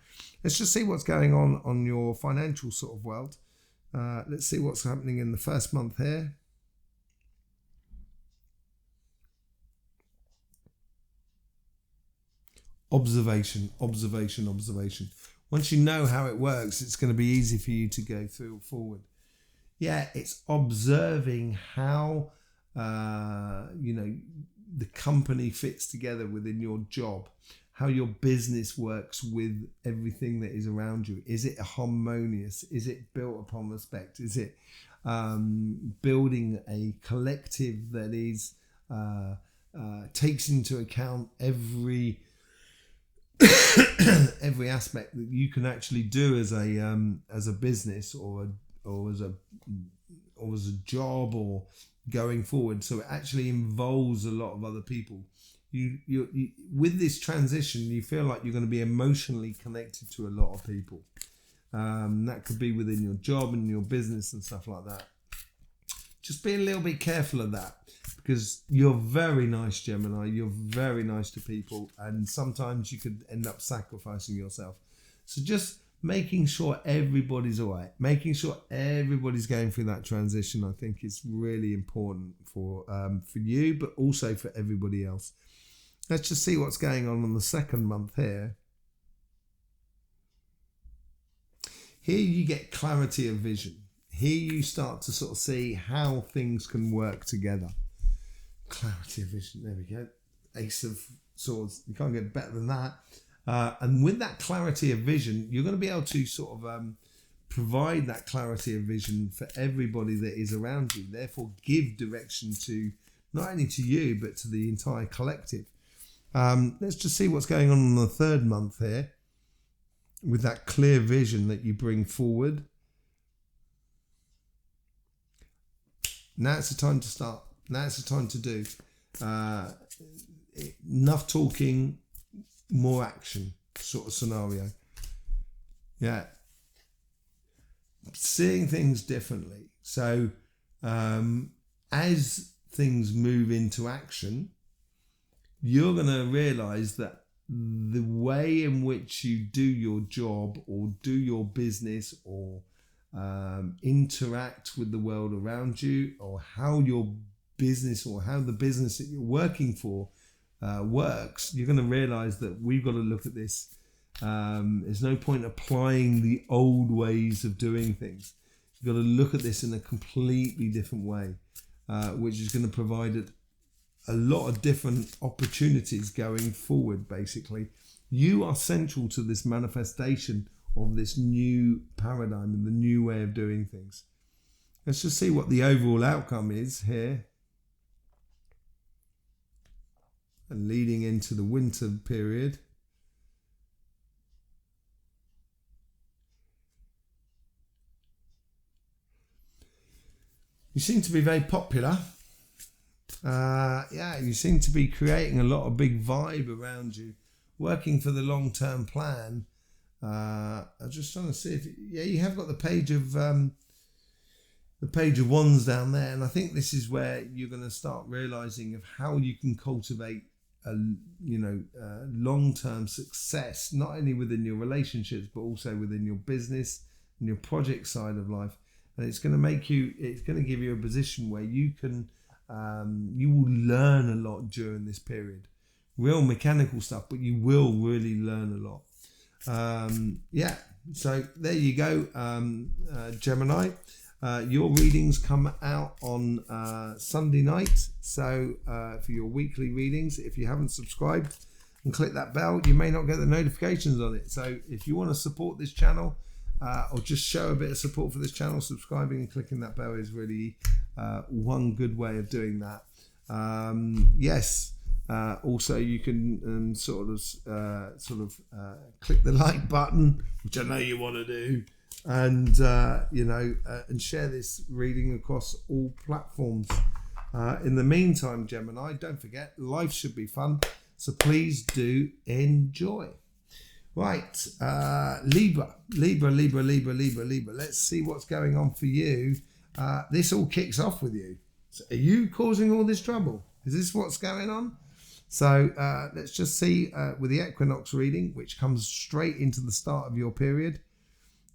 Let's just see what's going on your financial sort of world. Let's see what's happening in the first month here. Observation. Once you know how it works, it's going to be easy for you to go forward. Yeah, it's observing how the company fits together within your job, how your business works with everything that is around you. Is it harmonious? Is it built upon respect? Is it building a collective that is takes into account every aspect that you can actually do as a business or as a job or going forward? So it actually involves a lot of other people. You with this transition, you feel like you're going to be emotionally connected to a lot of people. That could be within your job and your business and stuff like that. Just be a little bit careful of that, because you're very nice, Gemini. You're very nice to people, and sometimes you could end up sacrificing yourself. So just making sure everybody's all right, making sure everybody's going through that transition, I think is really important for you, but also for everybody else. Let's just see what's going on the second month here. Here you get clarity of vision. Here you start to sort of see how things can work together. Clarity of vision. There we go. Ace of Swords. You can't get better than that. And with that clarity of vision, you're going to be able to sort of provide that clarity of vision for everybody that is around you. Therefore, give direction to not only to you, but to the entire collective. Let's just see what's going on in the third month here with that clear vision that you bring forward. Now it's the time to start. Now it's the time to do. Enough talking, more action sort of scenario. Yeah. Seeing things differently. So as things move into action, you're going to realize that the way in which you do your job or do your business or interact with the world around you, or how your business or how the business that you're working for works, you're going to realize that we've got to look at this. There's no point applying the old ways of doing things. You've got to look at this in a completely different way, which is going to provide a lot of different opportunities going forward. Basically, you are central to this manifestation of this new paradigm and the new way of doing things. Let's just see what the overall outcome is here. And leading into the winter period. You seem to be very popular. Yeah, you seem to be creating a lot of big vibe around you, working for the long-term plan. I'm just trying to see if you have got the page of wands down there, and I think this is where you're going to start realizing of how you can cultivate long-term success, not only within your relationships but also within your business and your project side of life. And it's going to give you a position where you will learn a lot during this period. Real mechanical stuff, but you will really learn a lot. So there you go, Gemini. Your readings come out on Sunday night. So for your weekly readings, if you haven't subscribed and click that bell, you may not get the notifications on it. So if you want to support this channel, or just show a bit of support for this channel, subscribing and clicking that bell is really one good way of doing that. Also you can click the like button, which I know you want to do, and and share this reading across all platforms. In the meantime, Gemini, don't forget, life should be fun, so please do enjoy. Right, Libra. Let's see what's going on for you. This all kicks off with you. So are you causing all this trouble? Is this what's going on? So let's just see with the Equinox reading, which comes straight into the start of your period.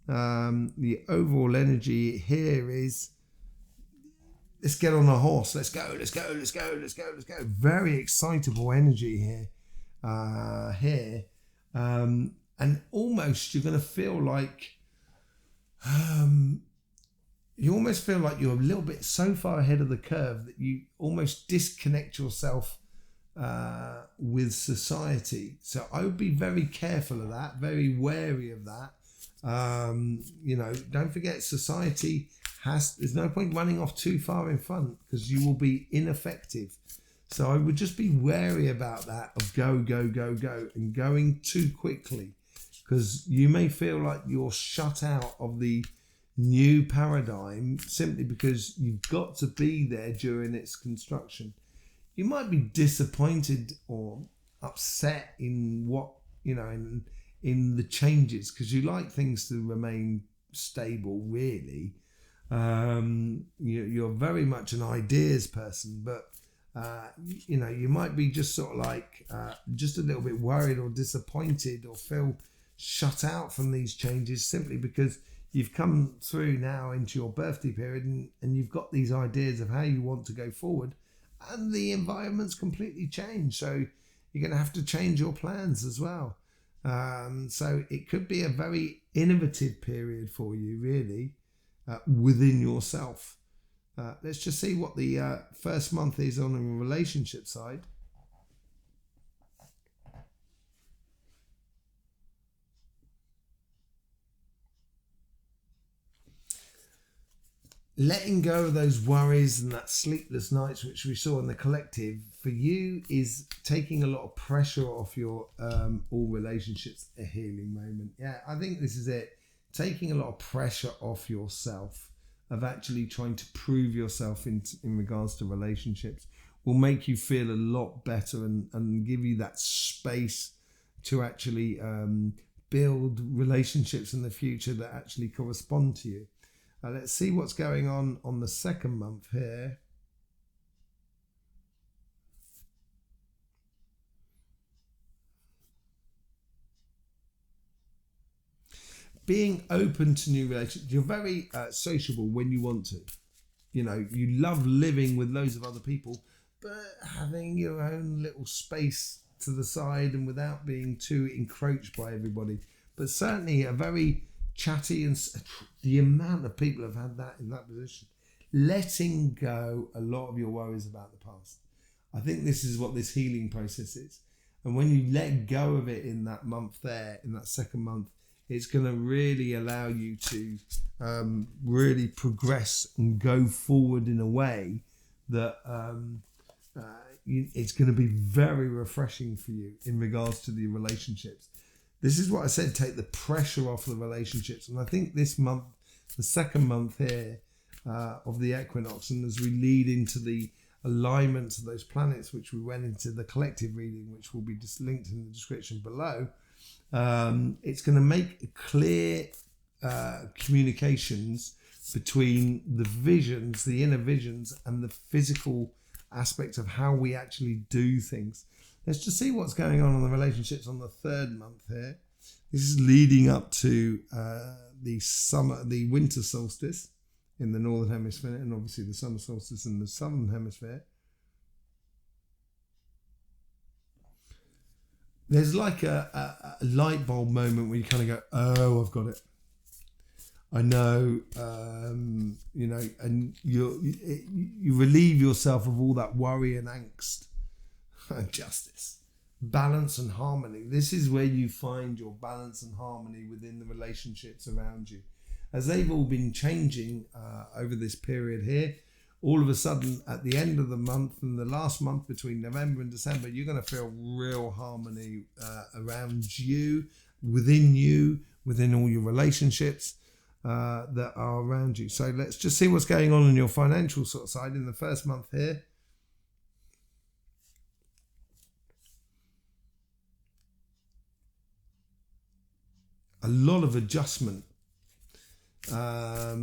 The overall energy here is, let's get on a horse. Let's go. Very excitable energy here. And almost you're going to feel like you're a little bit so far ahead of the curve that you almost disconnect yourself with society. So I would be very careful of that, very wary of that. Don't forget, society there's no point running off too far in front because you will be ineffective. So I would just be wary about that, of go, and going too quickly, because you may feel like you're shut out of the new paradigm simply because you've got to be there during its construction. You might be disappointed or upset in what, in the changes, because you like things to remain stable, really. You're very much an ideas person, but you might be just sort of like just a little bit worried or disappointed or feel shut out from these changes simply because you've come through now into your birthday period and you've got these ideas of how you want to go forward, and the environment's completely changed. So you're going to have to change your plans as well. So it could be a very innovative period for you, really, within yourself. Let's just see what the first month is on the relationship side. Letting go of those worries and that sleepless nights, which we saw in the collective, for you is taking a lot of pressure off your all relationships, a healing moment. Yeah, I think this is it. Taking a lot of pressure off yourself, of actually trying to prove yourself in regards to relationships, will make you feel a lot better and give you that space to actually build relationships in the future that actually correspond to you. Let's see what's going on the second month here. Being open to new relationships. You're very sociable when you want to. You love living with loads of other people, but having your own little space to the side and without being too encroached by everybody. But certainly a very chatty, and the amount of people have had that in that position. Letting go a lot of your worries about the past. I think this is what this healing process is. And when you let go of it in that month there, in that second month, it's going to really allow you to really progress and go forward in a way that it's going to be very refreshing for you in regards to the relationships. This is what I said, take the pressure off the relationships. And I think this month, the second month here of the equinox, and as we lead into the alignments of those planets, which we went into the collective reading, which will be just linked in the description below, it's going to make clear communications between the visions, the inner visions, and the physical aspect of how we actually do things. Let's just see what's going on the relationships on the third month here. This is leading up to the winter solstice in the northern hemisphere, and obviously the summer solstice in the southern hemisphere. There's like a light bulb moment where you kind of go, oh, I've got it. I know, and you relieve yourself of all that worry and angst. Justice, balance and harmony. This is where you find your balance and harmony within the relationships around you. As they've all been changing over this period here, all of a sudden at the end of the month and the last month between November and December, you're going to feel real harmony around you, within all your relationships that are around you. So let's just see what's going on your financial sort of side in the first month here. A lot of adjustment, a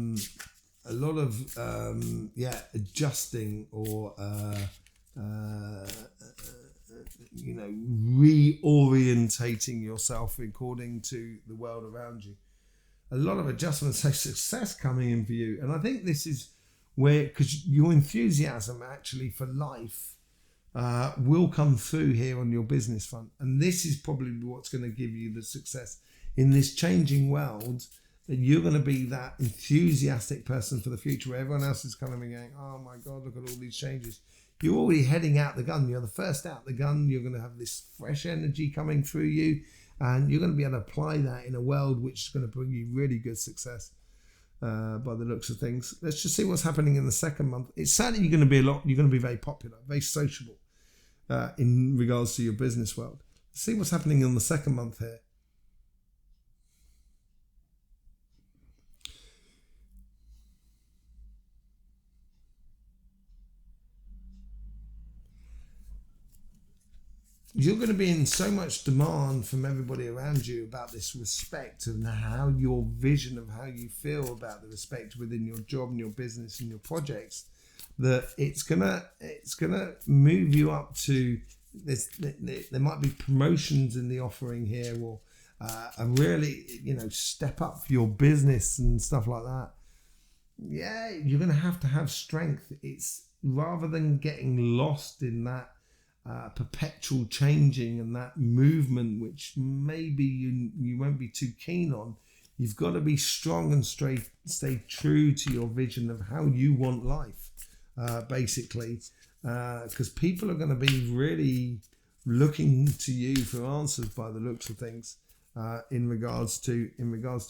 lot of adjusting or reorientating yourself according to the world around you. A lot of adjustments, so success coming in for you. And I think this is where, because your enthusiasm actually for life will come through here on your business front. And this is probably what's going to give you the success in this changing world. That you're going to be that enthusiastic person for the future, where everyone else is kind of going, oh my God, look at all these changes. You're already heading out the gun. You're the first out the gun. You're going to have this fresh energy coming through you, and you're going to be able to apply that in a world which is going to bring you really good success by the looks of things. Let's just see what's happening in the second month. It's certainly you're going to be very popular, very sociable in regards to your business world. Let's see what's happening in the second month here. You're going to be in so much demand from everybody around you about this respect and how your vision of how you feel about the respect within your job and your business and your projects, that it's gonna move you up to this. There might be promotions in the offering here, or and really step up for your business and stuff like that. Yeah, you're going to have strength. It's rather than getting lost in that perpetual changing and that movement, which maybe you won't be too keen on. You've got to be strong and stay true to your vision of how you want life, basically, because people are going to be really looking to you for answers by the looks of things, in regards to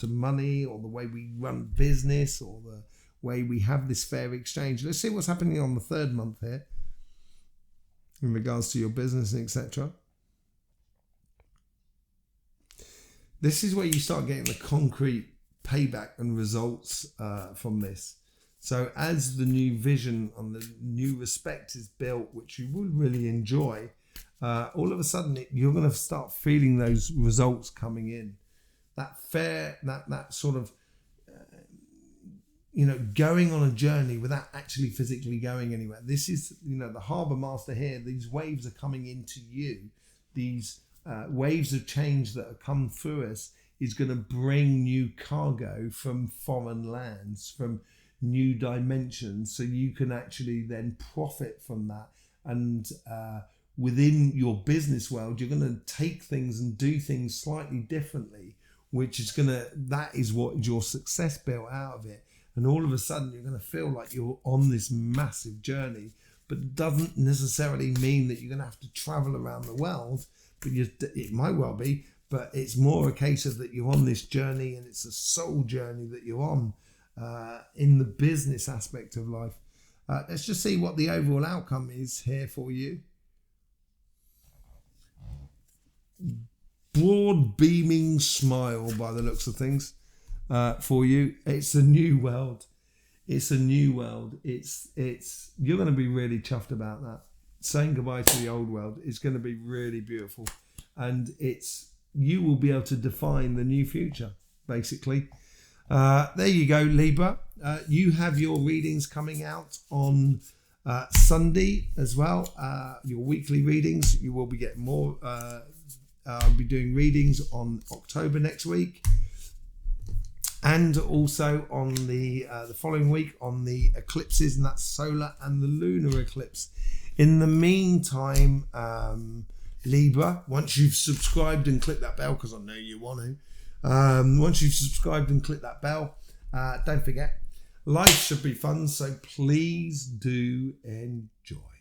money, or the way we run business, or the way we have this fair exchange. Let's see what's happening on the third month here in regards to your business, etc. This is where you start getting the concrete payback and results from this. So as the new vision on the new respect is built, which you will really enjoy, all of a sudden you're going to start feeling those results coming in. That sort of going on a journey without actually physically going anywhere. This is, the harbour master here. These waves are coming into you. These waves of change that have come through us is going to bring new cargo from foreign lands, from new dimensions, so you can actually then profit from that. And within your business world, you're going to take things and do things slightly differently, that is what your success built out of it. And all of a sudden, you're going to feel like you're on this massive journey, but but doesn't necessarily mean that you're going to have to travel around the world. But it might well be, but it's more a case of that you're on this journey, and it's a soul journey that you're on in the business aspect of life. Let's just see what the overall outcome is here for you. Broad beaming smile by the looks of things for you. It's a new world. It's a new world. It's you're going to be really chuffed about that. Saying goodbye to the old world is going to be really beautiful, and you will be able to define the new future, basically. There you go, Libra. You have your readings coming out on Sunday as well. Your weekly readings. You will be getting more. I'll be doing readings on October next week, and also on the following week on the eclipses, and that's solar and the lunar eclipse. In the meantime, Libra, once you've subscribed and clicked that bell, because I know you want to, once you've subscribed and clicked that bell, don't forget, life should be fun, so please do enjoy.